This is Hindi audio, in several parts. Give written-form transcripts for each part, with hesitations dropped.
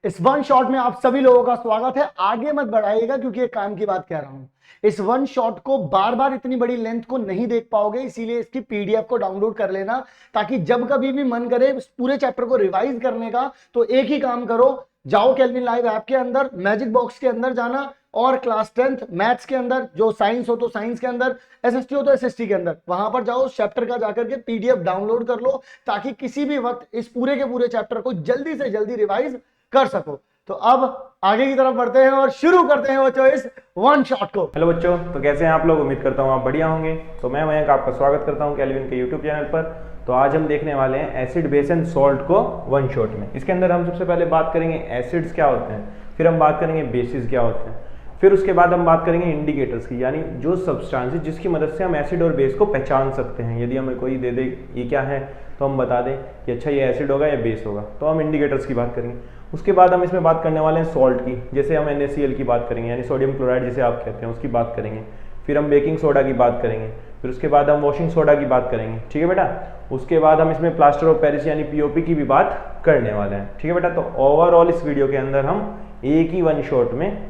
इस वन शॉट में आप सभी लोगों का स्वागत है। आगे मत बढ़ाइएगा क्योंकि एक काम की बात कह रहा हूं। इस वन शॉट को बार बार इतनी बड़ी लेंथ को नहीं देख पाओगे, इसीलिए इसकी पीडीएफ को डाउनलोड कर लेना, ताकि जब कभी भी मन करे इस पूरे चैप्टर को रिवाइज करने का तो एक ही काम करो, जाओ केल्विन लाइव ऐप के अंदर, मैजिक बॉक्स के अंदर जाना और क्लास 10th मैथ्स के अंदर, जो साइंस हो तो साइंस के अंदर, एसएसटी हो तो एसएसटी के अंदर, वहां पर जाओ, चैप्टर का जाकर के पीडीएफ डाउनलोड कर लो, ताकि किसी भी वक्त इस पूरे के पूरे चैप्टर को जल्दी से जल्दी रिवाइज कर सको। तो अब आगे की तरफ बढ़ते हैं और शुरू करते हैं बच्चों इस वन शॉट को। हेलो बच्चों, तो कैसे हैं आप लोग? उम्मीद करता हूँ आप बढ़िया होंगे। तो मैं मयंक आपका स्वागत करता हूँ केल्विन के यूट्यूब चैनल पर। तो आज हम देखने वाले हैं एसिड बेस एंड सॉल्ट को वन शॉट में। इसके अंदर हम सबसे पहले बात करेंगे एसिड्स क्या होते हैं, फिर हम बात करेंगे बेसिस क्या होते हैं, फिर उसके बाद हम बात करेंगे इंडिकेटर्स की, यानी जो सब्सटेंसेस जिसकी मदद से हम एसिड और बेस को पहचान सकते हैं। यदि हमें कोई दे दे ये क्या है तो हम बता दें कि अच्छा ये एसिड होगा या बेस होगा, तो हम इंडिकेटर्स की बात करेंगे। उसके बाद हम इसमें बात करने वाले हैं सॉल्ट की, जैसे हम NaCl की बात करेंगे, यानी सोडियम क्लोराइड जिसे आप कहते हैं, उसकी बात करेंगे। फिर हम बेकिंग सोडा की बात करेंगे, फिर उसके बाद हम वॉशिंग सोडा की बात करेंगे, ठीक है बेटा। उसके बाद हम इसमें प्लास्टर ऑफ पेरिस यानी POP की भी बात करने वाले हैं, ठीक है बेटा। तो ओवरऑल इस वीडियो के अंदर हम एक ही वन शॉट में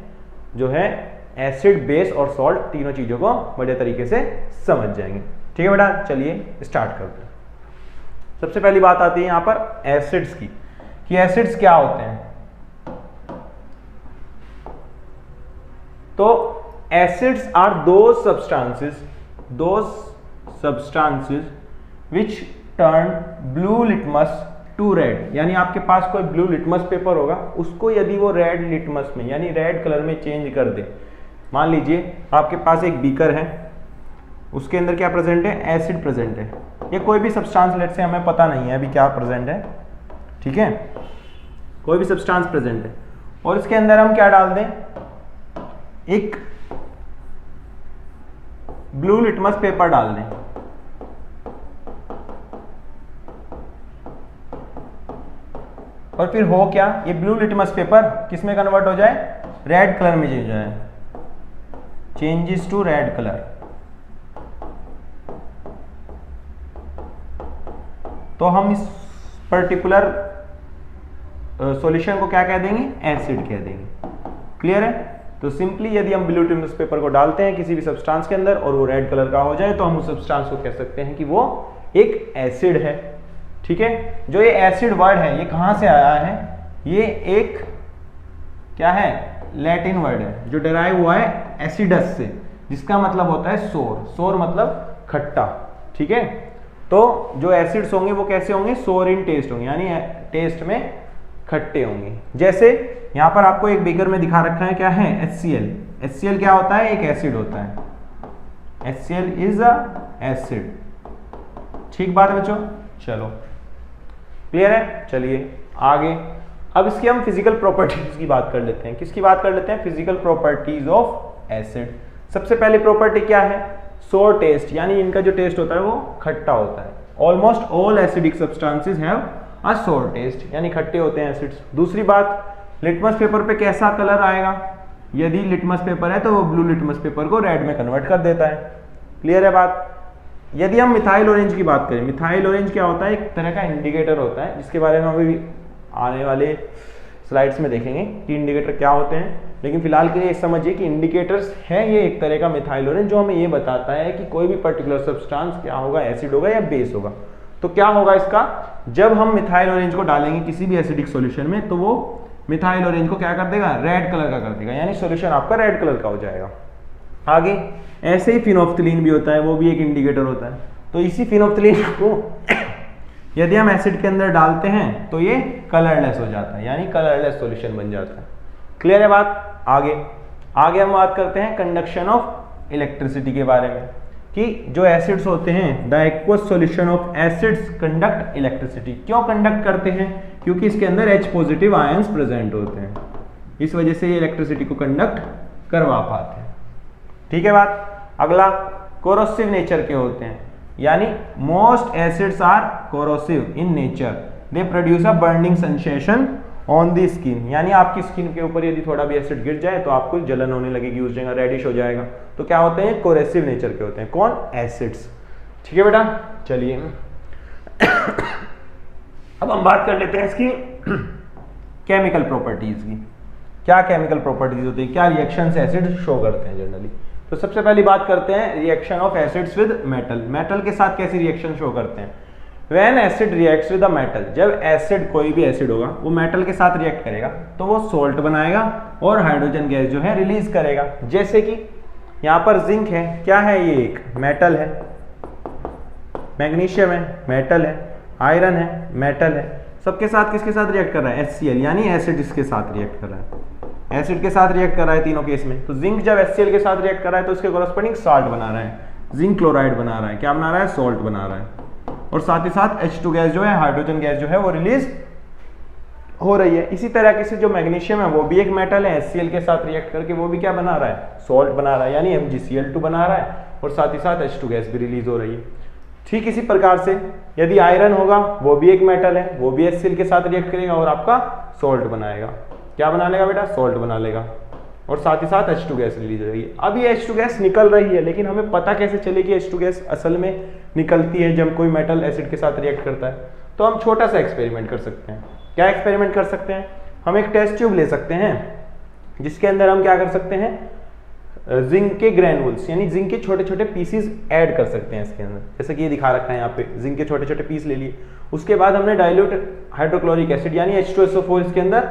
जो है एसिड, बेस और सॉल्ट तीनों चीजों को बढ़िया तरीके से समझ जाएंगे, ठीक है बेटा। चलिए स्टार्ट करते हैं। सबसे पहली बात आती है यहाँ पर एसिड्स की, कि एसिड्स क्या होते हैं। तो acids are those substances which turn blue litmus to red, यानी आपके पास कोई ब्लू लिटमस पेपर होगा, उसको यदि वो रेड लिटमस में यानी रेड कलर में चेंज कर दे। मान लीजिए आपके पास एक बीकर है, उसके अंदर क्या प्रेजेंट है? एसिड प्रेजेंट है। ये कोई भी सब्सटेंस लेट से हमें पता नहीं है अभी क्या प्रेजेंट है, ठीक है, कोई भी सब्सटेंस प्रेजेंट है, और इसके अंदर हम क्या डाल दें? एक ब्लू लिटमस पेपर डाल दें। और फिर हो क्या? ये ब्लू लिटमस पेपर किस में कन्वर्ट हो जाए? रेड कलर में चेंज हो जाए, चेंजेस टू रेड कलर। तो हम इस पर्टिकुलर सॉल्यूशन को क्या कह देंगे? एसिड कह देंगे। क्लियर है? तो सिंपली यदि हम ब्लू लिटमस पेपर को डालते हैं किसी भी सब्सटेंस के अंदर और वो रेड कलर का हो जाए, तो हम उस सब्सटेंस को कह सकते हैं कि वो एक एसिड है, ठीक है। जो ये एसिड वर्ड है ये कहां से आया है? ये एक क्या है? लैटिन वर्ड है जो डिराइव हुआ है एसिडस से, जिसका मतलब होता है सोर। सोर मतलब खट्टा, ठीक है। तो जो एसिड्स होंगे वो कैसे होंगे? सोर इन टेस्ट होंगे, यानी टेस्ट में खट्टे होंगे। जैसे यहां पर आपको एक बीकर में दिखा रखा है, क्या है? HCl। HCl क्या होता है? एक एसिड होता है। HCl इज अ एसिड, ठीक बात है बच्चों। चलो क्लियर है? चलिए आगे। अब इसकी हम फिजिकल प्रॉपर्टीज की बात कर लेते हैं। किसकी बात कर लेते हैं? Physical properties of acid. सबसे पहली प्रॉपर्टी क्या है? सोर टेस्ट, यानी इनका जो टेस्ट होता है वो खट्टा होता है। Almost all acidic substances have a सोर टेस्ट, यानी खट्टे होते हैं एसिड्स। दूसरी बात, लिटमस पेपर पे कैसा कलर आएगा? यदि लिटमस पेपर है तो वो ब्लू लिटमस पेपर को रेड में कन्वर्ट कर देता है। क्लियर है बात? यदि हम मिथाइल ऑरेंज की बात करें, मिथाइल ऑरेंज क्या होता है? एक तरह का इंडिकेटर होता है, जिसके बारे में हम अभी आने वाले स्लाइड्स में देखेंगे कि इंडिकेटर क्या होते हैं। लेकिन फिलहाल के लिए समझिए कि इंडिकेटर्स है ये एक तरह का मिथाइल ऑरेंज, जो हमें ये बताता है कि कोई भी पर्टिकुलर सब्सटेंस क्या होगा, एसिड होगा या बेस होगा। तो क्या होगा इसका? जब हम मिथाइल ऑरेंज को डालेंगे किसी भी एसिडिक सॉल्यूशन में, तो वो मिथाइल ऑरेंज को क्या कर देगा? रेड कलर का कर देगा, यानी सॉल्यूशन आपका रेड कलर का हो जाएगा। आगे ऐसे ही फिनोफ्थलीन भी होता है, वो भी एक इंडिकेटर होता है। तो इसी फिनोफ्थलीन को यदि हम एसिड के अंदर डालते हैं तो ये कलरलेस हो जाता है, यानी कलरलेस सॉल्यूशन बन जाता है। क्लियर है बात? आगे हम बात करते हैं कंडक्शन ऑफ इलेक्ट्रिसिटी के बारे में, कि जो एसिड्स होते हैं, the aqueous solution of acids conduct electricity. क्यों कंडक्ट करते हैं? क्योंकि इसके अंदर H पॉजिटिव आयंस प्रेजेंट होते हैं, इस वजह से ये इलेक्ट्रिसिटी को कंडक्ट करवा पाते हैं, ठीक है बात। अगला, कोरोसिव नेचर के होते हैं, यानी most acids are corrosive in nature, they produce a burning sensation on the skin, यानी आपकी स्किन के ऊपर यदि थोड़ा भी एसिड गिर जाए तो आपको जलन होने लगेगी, उस जगह रेडिश हो जाएगा। तो क्या होते हैं? कोरेसिव नेचर के होते हैं। कौन? एसिड्स, ठीक है बेटा। चलिए अब हम बात कर लेते हैं इसकी केमिकल प्रॉपर्टीज की। क्या केमिकल प्रॉपर्टीज होती है, क्या रिएक्शंस एसिड शो करते हैं जनरली। तो सबसे पहली बात करते हैं reaction of acids with metal. Metal के साथ कैसी रिएक्शन शो करते हैं। When acid reacts with a metal, जब एसिड कोई भी एसिड होगा वो मेटल के साथ रिएक्ट करेगा तो वो सोल्ट बनाएगा और हाइड्रोजन गैस जो है रिलीज करेगा। जैसे कि यहाँ पर जिंक है, क्या है ये, एक मेटल है, मैग्नीशियम है, मेटल है, आयरन है, मेटल है, सबके साथ किसके साथ रिएक्ट कर रहा है, HCl, यानी एसिड इसके साथ रिएक्ट कर रहा है, एसिड के साथ रिएक्ट कर रहा है तीनों केस में। तो जिंक जब HCl के साथ रिएक्ट कर रहा है तो उसके कॉरस्पॉन्डिंग साल्ट बना रहा है, जिंक क्लोराइड बना रहा है, क्या बना रहा है, सॉल्ट बना रहा है। और साथ ही साथ H2 गैस जो है, हाइड्रोजन गैस जो है वो रिलीज हो रही है। इसी तरह से जो मैग्नीशियम है वो भी एक मेटल है, HCl के साथ रिएक्ट करके वो भी क्या बना रहा है, सॉल्ट बना रहा है, यानी MgCl2 बना रहा है, और साथ ही साथ H2 गैस भी रिलीज हो रही है। ठीक इसी प्रकार से यदि आयरन होगा, वो भी एक मेटल है, वो भी HCl के साथ रिएक्ट करेगा और आपका सॉल्ट बनाएगा। क्या बना लेगा बेटा, सॉल्ट बना लेगा, और साथ ही साथ H2 गैस रिलीज हो रही है। अब ये H2 गैस निकल रही है, लेकिन हमें पता कैसे चले कि H2 गैस असल में निकलती है जब कोई मेटल एसिड के साथ रिएक्ट करता है। तो हम छोटा सा एक्सपेरिमेंट कर सकते हैं। क्या एक्सपेरिमेंट कर सकते हैं, हम एक टेस्ट ट्यूब ले सकते हैं जिसके अंदर हम क्या कर सकते हैं, जिंक के ग्रैन्युल्स यानी जिंक के छोटे छोटे पीसीज ऐड कर सकते हैं इसके अंदर। जैसे कि ये दिखा रखा है यहाँ पे, जिंक के छोटे छोटे पीस ले लिए, उसके बाद हमने डाइल्यूट हाइड्रोक्लोरिक एसिड यानी H2SO4 इसके अंदर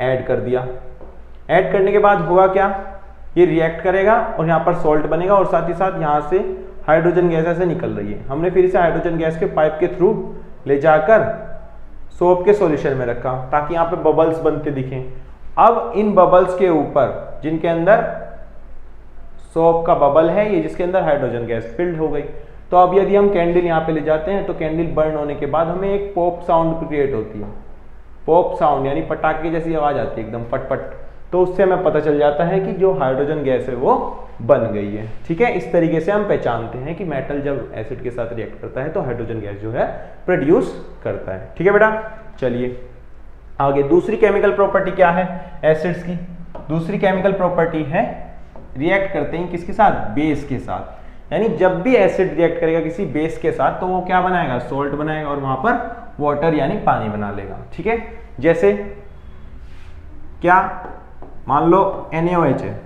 ऐड कर दिया। ऐड करने के बाद हुआ क्या, ये रिएक्ट करेगा और यहाँ पर सॉल्ट बनेगा, और साथ ही साथ यहाँ से हाइड्रोजन गैस ऐसे निकल रही है। हमने फिर इसे हाइड्रोजन गैस के पाइप के थ्रू ले जाकर सोप के सॉल्यूशन में रखा ताकि यहाँ पे बबल्स बनते दिखें। अब इन बबल्स के ऊपर, जिनके अंदर सोप का बबल है, ये जिसके अंदर हाइड्रोजन गैस फिल्ड हो गई, तो अब यदि हम कैंडल यहाँ पे ले जाते हैं तो कैंडल बर्न होने के बाद हमें एक पॉप साउंड क्रिएट होती है। पॉप साउंड यानी पटाखे जैसी आवाज आती है एकदम पट। तो उससे हमें पता चल जाता है कि जो हाइड्रोजन गैस है वो बन गई है। ठीक है, इस तरीके से हम पहचानते हैं कि मेटल जब एसिड के साथ रिएक्ट करता है तो हाइड्रोजन गैस जो है प्रोड्यूस करता है। ठीक है बेटा, चलिए आगे दूसरी केमिकल प्रॉपर्टी क्या है एसिड्स की। दूसरी केमिकल प्रॉपर्टी है रिएक्ट करते हैं किसके साथ, बेस के साथ। यानी जब भी एसिड रिएक्ट करेगा किसी बेस के साथ तो वो क्या बनाएगा, सोल्ट बनाएगा, और वहां पर वाटर यानी पानी बना लेगा। ठीक है, जैसे क्या, मान लो NaOH है,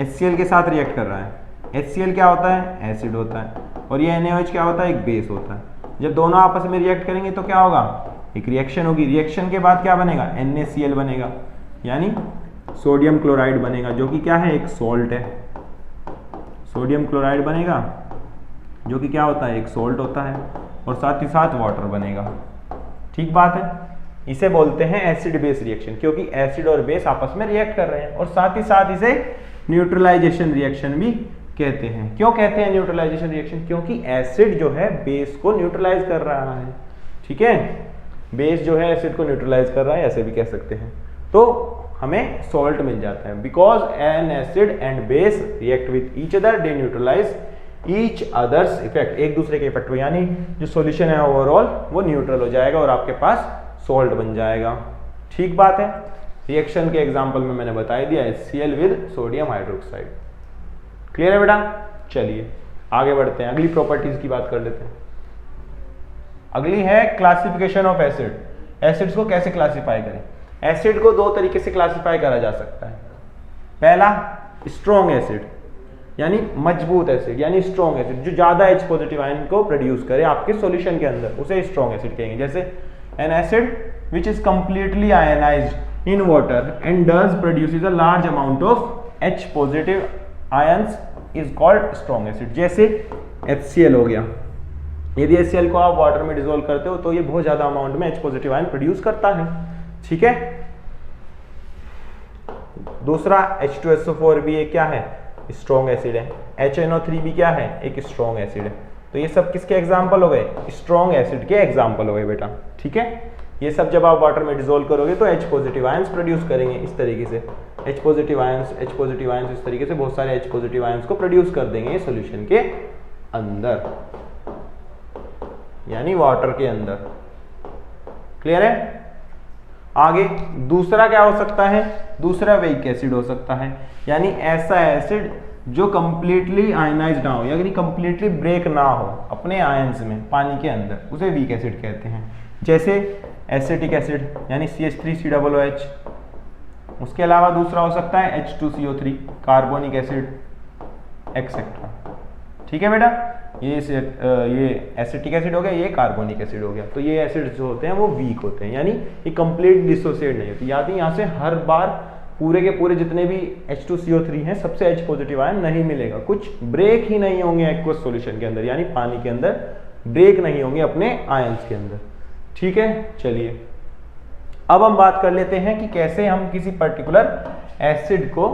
HCl के साथ रिएक्ट कर रहा है। HCl क्या होता है, एसिड होता है, और ये NaOH क्या होता है, एक बेस होता है। जब दोनों आपस में रिएक्ट करेंगे तो क्या होगा, एक रिएक्शन होगी। रिएक्शन के बाद क्या बनेगा, NaCl बनेगा, यानी सोडियम क्लोराइड बनेगा, जो कि क्या है, एक सॉल्ट है। सोडियम क्लोराइड बनेगा जो कि क्या होता है, एक सॉल्ट होता है, और साथ ही साथ वाटर बनेगा। ठीक बात है, इसे बोलते हैं एसिड बेस रिएक्शन, क्योंकि एसिड और बेस आपस में रिएक्ट कर रहे हैं। और साथ ही साथ इसे न्यूट्रलाइजेशन रिएक्शन भी कहते हैं। क्यों कहते हैं न्यूट्रलाइजेशन रिएक्शन, क्योंकि एसिड जो है बेस को न्यूट्रलाइज कर रहा है। ठीक है, बेस जो है एसिड को न्यूट्रलाइज कर रहा है, ऐसे भी कह सकते हैं। तो हमें सॉल्ट मिल जाता है, because an acid and base react with each other, they neutralize each others effect, एक दूसरे के इफेक्ट को, यानी जो सॉल्यूशन है ओवरऑल वो न्यूट्रल हो जाएगा और आपके पास सॉल्ट बन जाएगा। ठीक बात है, रिएक्शन के एग्जांपल में मैंने बता दिया, HCl with sodium hydroxide. Clear है बेटा, चलिए आगे बढ़ते हैं, अगली प्रॉपर्टीज की बात कर लेते हैं। अगली है क्लासिफिकेशन ऑफ एसिड। एसिड्स को कैसे क्लासिफाई करें। एसिड को दो तरीके से क्लासिफाई करा जा सकता है। पहला, स्ट्रॉन्ग एसिड यानी मजबूत एसिड, यानी स्ट्रॉन्ग एसिड जो ज्यादा H पॉजिटिव आयन को प्रोड्यूस करे आपके सॉल्यूशन के अंदर, उसे स्ट्रॉन्ग एसिड कहेंगे। जैसे an acid which is completely ionized in water and does produces a large amount of H positive ions is called strong acid। जैसे HCl हो गया, यदि HCl को आप वाटर में डिसॉल्व करते हो तो ये बहुत ज्यादा अमाउंट में H पॉजिटिव आयन प्रोड्यूस करता है। ठीक है, दूसरा H2SO4 भी एक क्या है, स्ट्रॉन्ग एसिड है। HNO3 भी क्या है, एक स्ट्रॉन्ग एसिड है। तो ये सब किसके एग्जाम्पल हो गए, स्ट्रॉन्ग एसिड के एग्जाम्पल हो गए बेटा। ठीक है, ये सब जब आप वाटर में डिसॉल्व करोगे तो H पॉजिटिव आयंस प्रोड्यूस करेंगे इस तरीके से। H पॉजिटिव आयंस इस तरीके से बहुत सारे H पॉजिटिव आयंस को प्रोड्यूस कर देंगे सॉल्यूशन के अंदर, यानी वाटर के अंदर। क्लियर है, आगे दूसरा क्या हो सकता है, दूसरा वीक एसिड हो सकता है, यानी ऐसा एसिड जो कंप्लीटली आयनाइज्ड ना हो, यानी कंप्लीटली ब्रेक ना हो अपने आयंस में पानी के अंदर, उसे वीक एसिड कहते हैं। जैसे एसिटिक एसिड यानी CH3COOH। उसके अलावा दूसरा हो सकता है H2CO3 कार्बोनिक एसिड एक्सेट्रा। ठीक है बेटा, ये एसिटिक एसिड हो गया, ये कार्बोनिक एसिड हो गया। तो ये एसिड जो होते हैं वो वीक होते हैं, यानी ये कंप्लीट डिसोसिएट नहीं होती। याद है यहाँ से हर बार पूरे के पूरे जितने भी H2CO3 हैं सबसे H पॉजिटिव आयन नहीं मिलेगा, कुछ ब्रेक ही नहीं होंगे एक्वस सॉल्यूशन के अंदर, यानी पानी के अंदर ब्रेक नहीं होंगे अपने आयंस के अंदर। ठीक है, चलिए अब हम बात कर लेते हैं कि कैसे हम किसी पर्टिकुलर एसिड को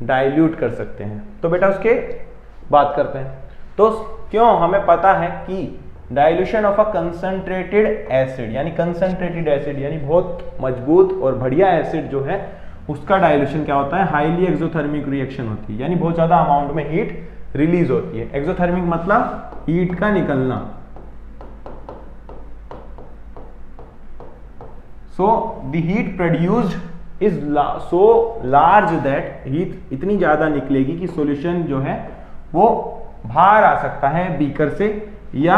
डाइल्यूट कर सकते हैं। तो बेटा उसके बात करते हैं। तो क्यों, हमें पता है कि dilution of a concentrated acid, यानी कंसंट्रेटेड एसिड यानी बहुत मजबूत और बढ़िया एसिड जो है उसका डाइल्यूशन क्या होता है, हाईली एक्सोथर्मिक रिएक्शन होती है, यानी बहुत ज्यादा अमाउंट में हीट रिलीज होती है। एक्सोथर्मिक मतलब हीट का निकलना। So the heat produced is so large that heat इतनी ज्यादा निकलेगी कि सॉल्यूशन जो है वो बाहर आ सकता है बीकर से या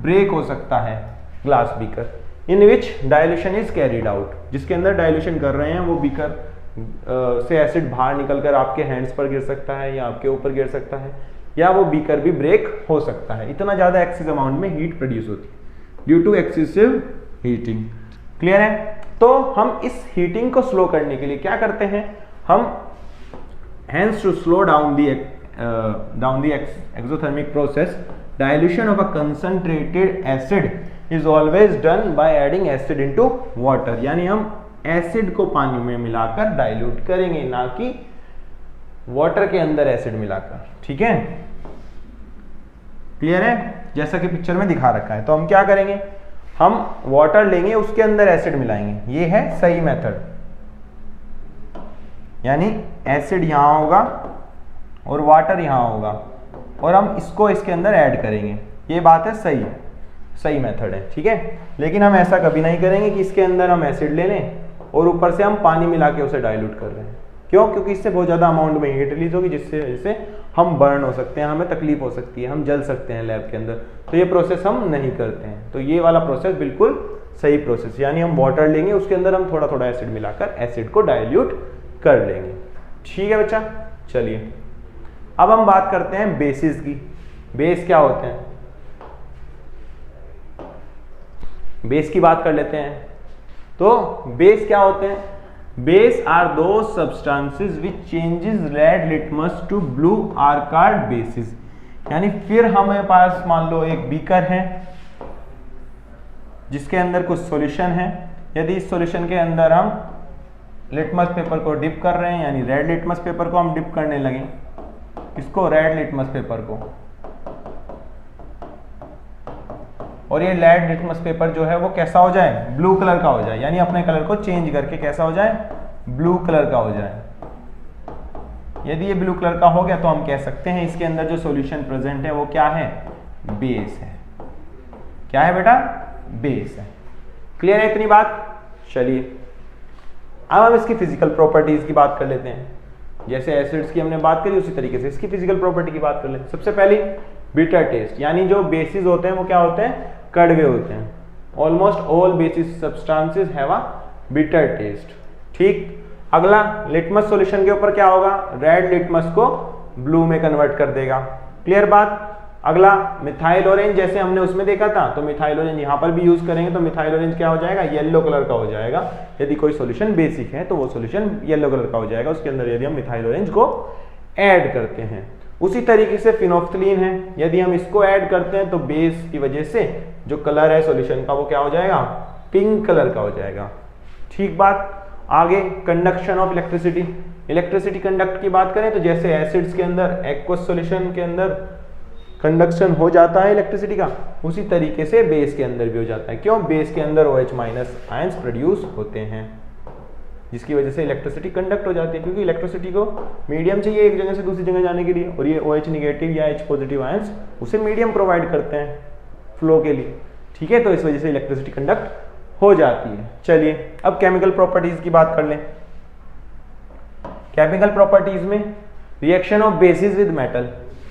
ब्रेक हो सकता है glass beaker in which dilution is carried out. जिसके अंदर डाइल्यूशन कर रहे हैं वो बीकर से एसिड बाहर निकलकर आपके हैंड्स पर गिर सकता है या आपके ऊपर गिर सकता है, या वो बीकर भी ब्रेक हो सकता है। इतना ज्यादा एक्सेसिव अमाउंट में हीट प्रोड्यूस होती है due to excessive heating. Clear है? तो हम इस हीटिंग को स्लो करने के लिए क्या करते हैं, हम hence to slow down the exothermic process, dilution of a concentrated acid is always done by adding acid into water। यानी हम एसिड को पानी में मिलाकर डाइल्यूट करेंगे, ना कि वाटर के अंदर एसिड मिलाकर। ठीक है, क्लियर है? जैसा कि पिक्चर में दिखा रखा है। तो हम क्या करेंगे, हम वाटर लेंगे उसके अंदर एसिड मिलाएंगे, ये है सही मेथड। यानी एसिड यहां होगा और वाटर यहां होगा और हम इसको इसके अंदर ऐड करेंगे, ये बात है सही मेथड है। ठीक है, लेकिन हम ऐसा कभी नहीं करेंगे कि इसके अंदर हम एसिड ले लें और ऊपर से हम पानी मिला के उसे डाइल्यूट कर रहे हैं। क्यों? क्योंकि इससे बहुत ज़्यादा अमाउंट में हीट रिलीज होगी, जिससे वजह हम बर्न हो सकते हैं, हमें तकलीफ हो सकती है, हम जल सकते हैं लैब के अंदर। तो ये प्रोसेस हम नहीं करते हैं। तो ये वाला प्रोसेस बिल्कुल सही प्रोसेस, यानी हम वाटर लेंगे उसके अंदर हम थोड़ा थोड़ा एसिड मिलाकर एसिड को डाइल्यूट कर लेंगे। ठीक है बच्चा, चलिए अब हम बात करते हैं बेसिस की। बेस क्या होते हैं, बेस की बात कर लेते हैं। तो बेस क्या होते हैं, base are those substances which changes red litmus to blue are called bases. यानी फिर हमें पास मान लो एक बीकर है जिसके अंदर कुछ सॉल्यूशन है। यदि इस सॉल्यूशन के अंदर हम लिटमस पेपर को डिप कर रहे हैं, यानी रेड लिटमस पेपर को हम डिप करने लगे, इसको रेड लिटमस पेपर को, और ये रेड लिटमस पेपर जो है वो कैसा हो जाए, ब्लू कलर का हो जाए, यानी अपने कलर को चेंज करके कैसा हो जाए, ब्लू कलर का हो जाए। यदि ये ब्लू कलर का हो गया तो हम कह सकते हैं इसके अंदर जो सॉल्यूशन प्रेजेंट है वो क्या है, बेस है। क्या है बेटा, बेस है। क्लियर है इतनी बात? चलिए अब हम इसकी फिजिकल प्रॉपर्टीज की बात कर लेते हैं। जैसे एसिड्स की हमने बात करी उसी तरीके से इसकी फिजिकल प्रॉपर्टी की बात कर लेते हैं। सबसे पहले बिटर टेस्ट, यानी जो बेसिस होते हैं वो क्या होते हैं, कड़वे होते हैं। Almost all basis substances have a bitter taste. ठीक, अगला लिटमस सॉल्यूशन के ऊपर क्या होगा, रेड लिटमस को ब्लू में कन्वर्ट कर देगा। क्लियर बात? अगला मिथाइल ऑरेंज, जैसे हमने उसमें देखा था, तो मिथाइल ऑरेंज यहाँ पर भी यूज करेंगे तो मिथाइल ऑरेंज क्या हो जाएगा, येलो कलर का हो जाएगा। यदि कोई सॉल्यूशन बेसिक है तो वो सॉल्यूशन येलो कलर का हो जाएगा उसके अंदर, यदि हम मिथाइल ऑरेंज को ऐड करते हैं। उसी तरीके से फिनोफ्थलीन है, यदि हम इसको ऐड करते हैं तो बेस की वजह से जो कलर है सॉल्यूशन का वो क्या हो जाएगा, पिंक कलर का हो जाएगा। ठीक बात। आगे conduction of electricity. Electricity conduct की बात करें तो जैसे एसिड्स के अंदर एक्वस सॉल्यूशन के अंदर कंडक्शन हो जाता है इलेक्ट्रिसिटी का, उसी तरीके से बेस के अंदर भी हो जाता है। क्यों? बेस के अंदर OH माइनस आयंस प्रोड्यूस होते हैं, जिसकी वजह से इलेक्ट्रिसिटी कंडक्ट हो जाती है, क्योंकि इलेक्ट्रिसिटी को मीडियम चाहिए एक जगह से दूसरी जगह जाने के लिए, और ये OH निगेटिव या H पॉजिटिव आयंस उसे मीडियम प्रोवाइड करते हैं फ्लो के लिए। ठीक है, तो इस वजह से इलेक्ट्रिसिटी कंडक्ट हो जाती है। चलिए अब केमिकल प्रॉपर्टीज की बात कर लें। केमिकल प्रॉपर्टीज में reaction of basis with metal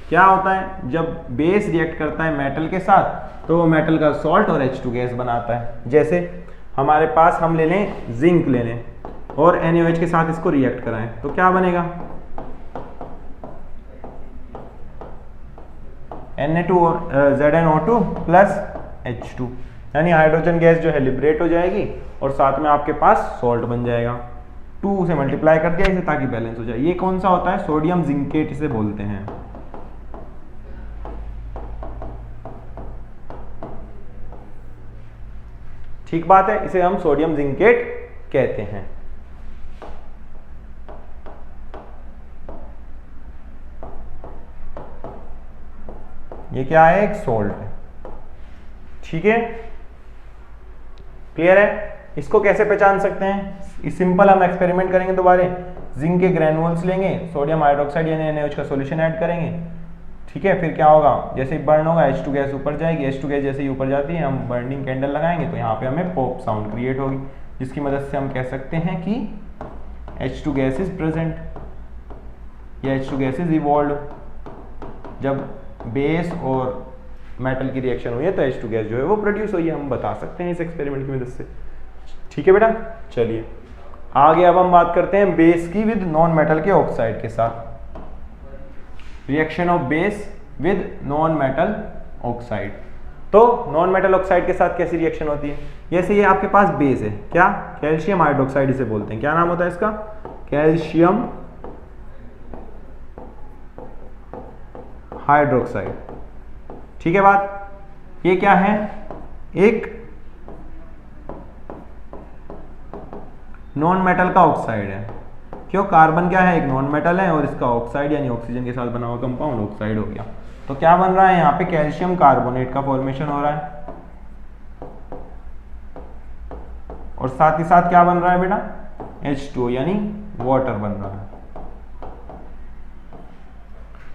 क्या होता है, जब बेस रिएक्ट करता है मेटल के साथ तो वो मेटल का सॉल्ट और H2 गैस बनाता है। जैसे हमारे पास हम ले लें जिंक ले लें और NaOH के साथ इसको रिएक्ट कराएं तो क्या बनेगा, ZnO2 प्लस H2, यानी हाइड्रोजन गैस जो है लिबरेट हो जाएगी और साथ में आपके पास सॉल्ट बन जाएगा। 2 से मल्टीप्लाई कर दिया इसे ताकि बैलेंस हो जाए। ये कौन सा होता है, सोडियम जिंकेट इसे बोलते हैं। ठीक बात है, इसे हम सोडियम जिंकेट कहते हैं। ये क्या है, एक सोल्ट है। ठीक है, क्लियर है। इसको कैसे पहचान सकते हैं, सिंपल हम एक्सपेरिमेंट करेंगे दोबारा। जिंक के ग्रेनुअल्स लेंगे, सोडियम हाइड्रोक्साइड यानी NaOH का सॉल्यूशन ऐड करेंगे। ठीक है, फिर क्या होगा, जैसे ही बर्न होगा H2 गैस ऊपर जाएगी, H2 गैस जैसे ही ऊपर जाती है हम बर्निंग कैंडल लगाएंगे तो यहाँ पे हमें पॉप साउंड क्रिएट होगी, जिसकी मदद से हम कह सकते हैं कि H2 गैस इज प्रेजेंट या H2 गैस इज इवॉल्व। जब बेस और मेटल की रिएक्शन हुई है तो H2 गैस जो है वो प्रोड्यूस हुई है, हम बता सकते हैं इस एक्सपेरिमेंट की मदद से। ठीक है बेटा, चलिए आगे अब हम बात करते हैं बेस की विद नॉन मेटल के ऑक्साइड के साथ। Reaction of base with non metal oxide. तो नॉन मेटल ऑक्साइड के साथ कैसी रिएक्शन होती है, जैसे ये आपके पास बेस है, क्या, कैल्शियम हाइड्रोक्साइड इसे बोलते हैं। क्या नाम होता है इसका, कैल्शियम हाइड्रोक्साइड। ठीक है बात, ये क्या है, एक नॉन मेटल का ऑक्साइड है। क्यों, कार्बन क्या है, एक नॉन मेटल है और इसका ऑक्साइड यानी ऑक्सीजन के साथ बना हुआ कंपाउंड ऑक्साइड हो गया। तो क्या बन रहा है, यहाँ पे कैल्शियम कार्बोनेट का फॉर्मेशन हो रहा है और साथ ही साथ क्या बन रहा है बेटा, H2O यानी वाटर बन रहा है।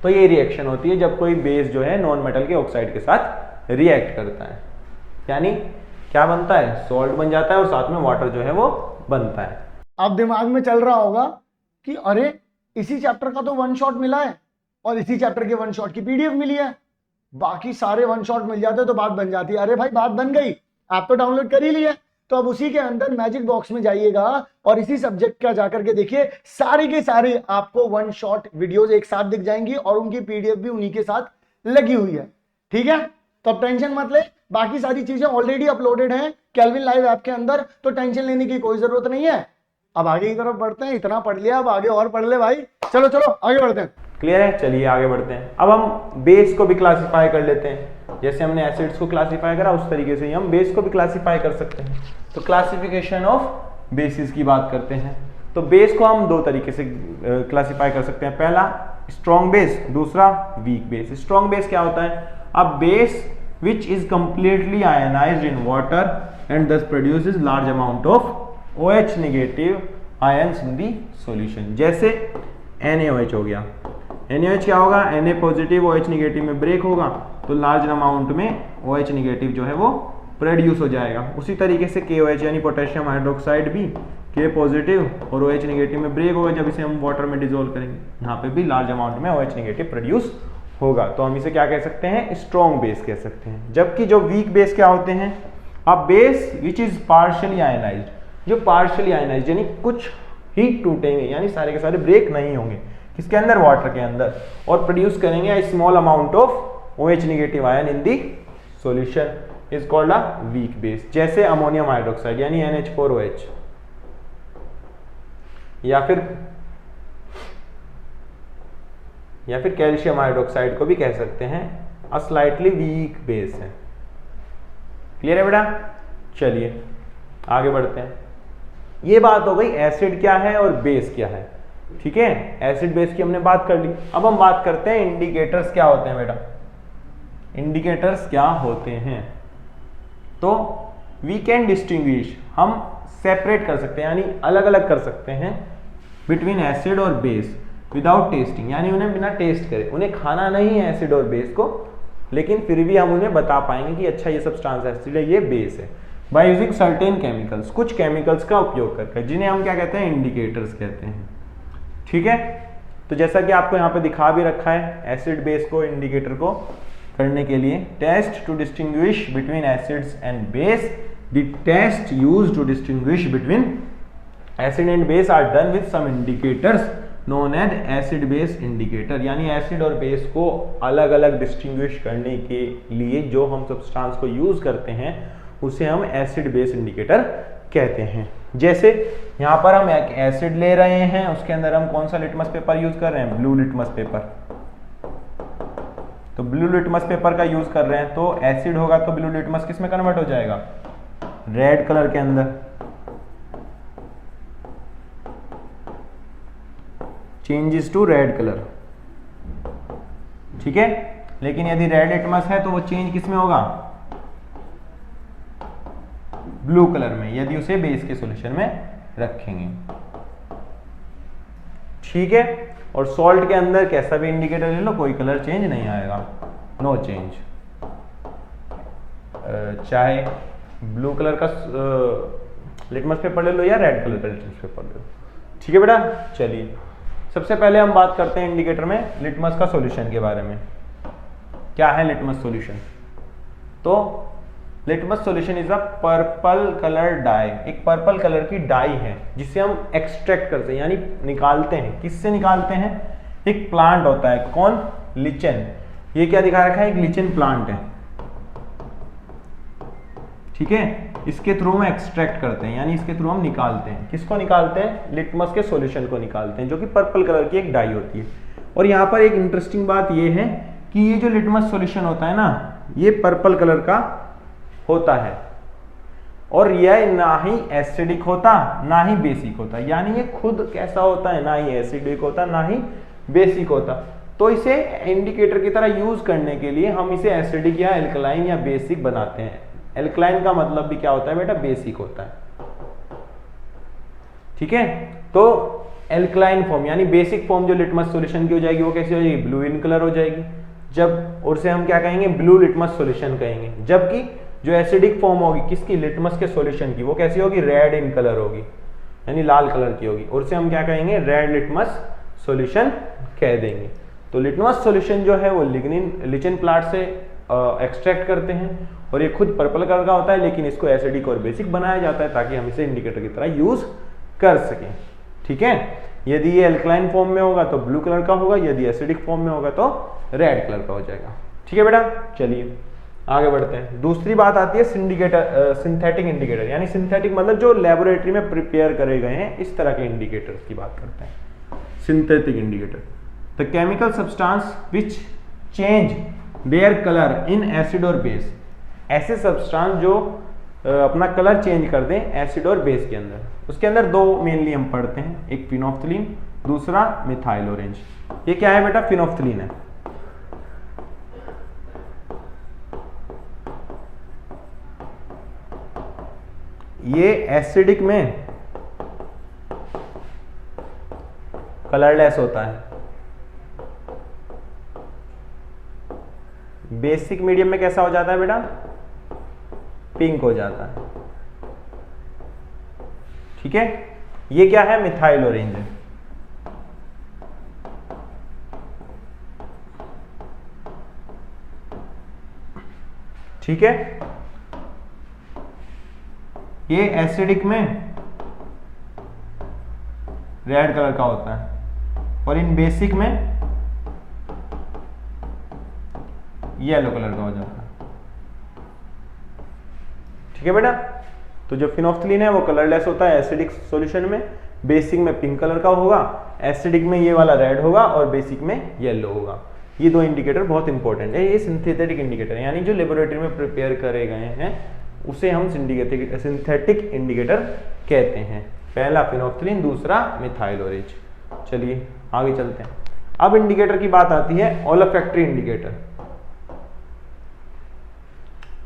तो ये रिएक्शन होती है जब कोई बेस जो है नॉन मेटल के ऑक्साइड के साथ रिएक्ट करता है, यानी क्या बनता है, सॉल्ट बन जाता है और साथ में वाटर जो है वो बनता है। अब दिमाग में चल रहा होगा कि अरे इसी चैप्टर का तो वन शॉट मिला है और इसी चैप्टर के वन शॉट की PDF मिली है, बाकी सारे वन शॉट मिल जाते तो बात बन जाती। अरे भाई बात बन गई, आप तो डाउनलोड कर ही लिए, तो अब उसी के अंदर मैजिक बॉक्स में जाइएगा और इसी सब्जेक्ट का जाकर के देखिए, सारे के सारे आपको वन शॉट वीडियोस एक साथ दिख जाएंगी और उनकी PDF भी उन्हीं के साथ लगी हुई है। ठीक है, तो अब टेंशन मत ले, बाकी सारी चीजें ऑलरेडी अपलोडेड हैं केल्विन लाइव ऐप के अंदर, तो टेंशन लेने की कोई जरूरत नहीं है। अब आगे की तरफ बढ़ते हैं, इतना पढ़ लिया अब आगे और पढ़ ले भाई, चलो चलो आगे बढ़ते हैं। क्लियर है, चलिए आगे बढ़ते हैं। अब हम बेस को भी क्लासिफाई कर लेते हैं, जैसे हमने एसिड्स को क्लासिफाई करा उस तरीके से ही हम बेस को भी क्लासिफाई कर सकते हैं। तो क्लासिफिकेशन ऑफ बेसिस की बात करते हैं। तो बेस को हम दो तरीके से क्लासिफाई कर सकते हैं, पहला स्ट्रॉन्ग बेस, दूसरा वीक बेस। स्ट्रॉन्ग बेस क्या होता है, a base which is completely ionized in water and thus produces large amount of OH negative ions in the solution। जैसे NaOH हो गया, NaOH क्या होगा, Na पॉजिटिव OH नेगेटिव में ब्रेक होगा तो लार्ज अमाउंट में OH नेगेटिव जो है वो प्रोड्यूस हो जाएगा। उसी तरीके से KOH यानी पोटेशियम हाइड्रोक्साइड भी K पॉजिटिव और OH नेगेटिव में ब्रेक होगा जब इसे हम वाटर में डिसॉल्व करेंगे, यहाँ पे भी लार्ज अमाउंट में OH नेगेटिव प्रोड्यूस होगा। तो हम इसे क्या कह सकते हैं, स्ट्रॉन्ग बेस कह सकते हैं। जबकि जो वीक बेस क्या होते हैं, a base which is partially ionised, जो पार्शियली आयनाइज्ड यानी कुछ ही टूटेंगे, यानी सारे के सारे ब्रेक नहीं होंगे, किसके अंदर, वाटर के अंदर, और प्रोड्यूस करेंगे small amount of OH negative ion in the solution, is called a weak base. जैसे अमोनियम हाइड्रोक्साइड यानी NH4OH, या फिर कैल्शियम हाइड्रोक्साइड को भी कह सकते हैं अ स्लाइटली वीक बेस है। क्लियर है बेटा, चलिए आगे बढ़ते हैं। ये बात हो गई एसिड क्या है और बेस क्या है। ठीक है, एसिड बेस की हमने बात कर ली। अब हम बात करते हैं इंडिकेटर्स क्या होते हैं बेटा। इंडिकेटर्स क्या होते हैं, तो वी कैन डिस्टिंग्विश, हम सेपरेट कर सकते हैं यानी अलग अलग कर सकते हैं बिटवीन एसिड और बेस विदाउट टेस्टिंग, यानी उन्हें बिना टेस्ट करे, उन्हें खाना नहीं है एसिड और बेस को, लेकिन फिर भी हम उन्हें बता पाएंगे कि अच्छा ये सब्सटेंस एसिड है, ये बेस है, बाय यूजिंग सर्टेन केमिकल्स, कुछ केमिकल्स का उपयोग करके, जिन्हें हम क्या कहते हैं, इंडिकेटर्स कहते हैं। ठीक है, तो जैसा कि आपको यहाँ पे दिखा भी रखा है, एसिड बेस को इंडिकेटर को करने के लिए, test to distinguish between acids and base the test used to distinguish between acid and base are done with some indicators known as acid base indicator. यानी एसिड और बेस को अलग अलग डिस्टिंग्विश करने के लिए जो हम सब्सटेंस को यूज करते हैं उसे हम एसिड बेस इंडिकेटर कहते हैं। जैसे यहाँ पर हम एक एसिड ले रहे हैं, उसके अंदर हम कौन सा लिटमस पेपर यूज कर रहे हैं, ब्लू लिटमस पेपर। तो ब्लू लिटमस पेपर का यूज कर रहे हैं, तो एसिड होगा तो ब्लू लिटमस किस में कन्वर्ट हो जाएगा, रेड कलर के अंदर। चेंजेस टू रेड कलर, ठीक है। लेकिन यदि रेड लिटमस है तो वो चेंज किस में होगा, ब्लू कलर में, यदि उसे बेस के सॉल्यूशन में रखेंगे, ठीक है। और सॉल्ट के अंदर कैसा भी इंडिकेटर ले लो, कोई कलर चेंज नहीं आएगा, नो चेंज। चाहे ब्लू कलर का लिटमस पेपर ले लो या रेड कलर का लिटमस पेपर ले लो, ठीक है बेटा। चलिए सबसे पहले हम बात करते हैं इंडिकेटर में लिटमस का सॉल्यूशन के बारे में। क्या है लिटमस सॉल्यूशन? तो litmus solution is a purple colour dye, एक पर्पल कलर की डाई है जिसे हम एक्सट्रैक्ट करते हैं, यानी निकालते हैं। किससे निकालते हैं? एक प्लांट होता है, कौन, लिचेन। ये क्या दिखा रखा है, एक लिचेन प्लांट है, ठीक है। इसके थ्रू हम एक्सट्रैक्ट करते हैं, यानी इसके थ्रू हम निकालते हैं। किसको निकालते हैं? लिटमस के सॉल्यूशन को निकालते हैं, जो कि पर्पल कलर की एक डाई होती है। और यहाँ पर एक इंटरेस्टिंग बात ये है कि ये जो लिटमस सॉल्यूशन होता है ना, ये पर्पल कलर का होता है और यह ना ही एसिडिक होता ना ही बेसिक होता, यानी ये खुद कैसा होता है, ना ही एसिडिक होता ना ही बेसिक होता। तो इसे इंडिकेटर की तरह यूज करने के लिए हम इसे एसिडिक या एल्कलाइन या बेसिक बनाते हैं। एल्कलाइन का मतलब भी क्या होता है बेटा, बेसिक होता है, ठीक है। तो एल्कलाइन फॉर्म यानी बेसिक फॉर्म जो लिटमस सॉल्यूशन की हो जाएगी वो कैसी हो जाएगी, ब्लू इन कलर हो जाएगी। जब और से हम क्या कहेंगे, ब्लू लिटमस सॉल्यूशन कहेंगे। जबकि जो एसिडिक फॉर्म होगी किसकी, लिटमस के सॉल्यूशन की, वो कैसी होगी, रेड इन कलर होगी, यानी लाल कलर की होगी। और से हम क्या कहेंगे, रेड लिटमस सॉल्यूशन कह देंगे। तो लिटमस सॉल्यूशन जो है वो लिचेन प्लांट से एक्सट्रैक्ट करते हैं और ये खुद पर्पल कलर का होता है, लेकिन इसको एसिडिक और बेसिक बनाया जाता है ताकि हम इसे इंडिकेटर की तरह यूज कर सकें, ठीक है। यदि ये एल्कलाइन फॉर्म में होगा तो ब्लू कलर का होगा, यदि एसिडिक फॉर्म में होगा तो रेड कलर का हो जाएगा, ठीक है बेटा। चलिए आगे बढ़ते हैं। दूसरी बात आती है सिंथेटिक इंडिकेटर, यानी सिंथेटिक मतलब जो लेबोरेटरी में प्रिपेयर करे गए हैं, इस तरह के इंडिकेटर्स की बात करते हैं। Synthetic indicator, the chemical substance which change their colour in acid और बेस, ऐसे सब्सटेंस जो अपना कलर चेंज कर दें एसिड और बेस के अंदर। उसके अंदर दो मेनली हम पढ़ते हैं, एक फिनोफ्थलीन, दूसरा मिथाइल ऑरेंज। ये क्या है बेटा, फिनोफ्थलीन है। ये एसिडिक में कलरलेस होता है, बेसिक मीडियम में कैसा हो जाता है बेटा, पिंक हो जाता है, ठीक है। ये क्या है, मिथाइल ऑरेंज है। ठीक है, ये एसिडिक में रेड कलर का होता है और इन बेसिक में येलो कलर का हो जाता है, ठीक है बेटा। तो जो फिनोफ्थलीन है वो कलरलेस होता है एसिडिक सॉल्यूशन में, बेसिक में पिंक कलर का होगा, एसिडिक में ये वाला रेड होगा और बेसिक में येलो होगा। ये दो इंडिकेटर बहुत इंपॉर्टेंट है। ये सिंथेटिक इंडिकेटर यानी जो लेबोरेटरी में प्रिपेयर करे गए हैं उसे हम सिंथेटिक इंडिकेटर कहते हैं। पहला फिनोफ्थलीन, दूसरा मिथाइल ऑरेंज। चलिए आगे चलते हैं। अब इंडिकेटर की बात आती है ओलोफैक्टरी इंडिकेटर,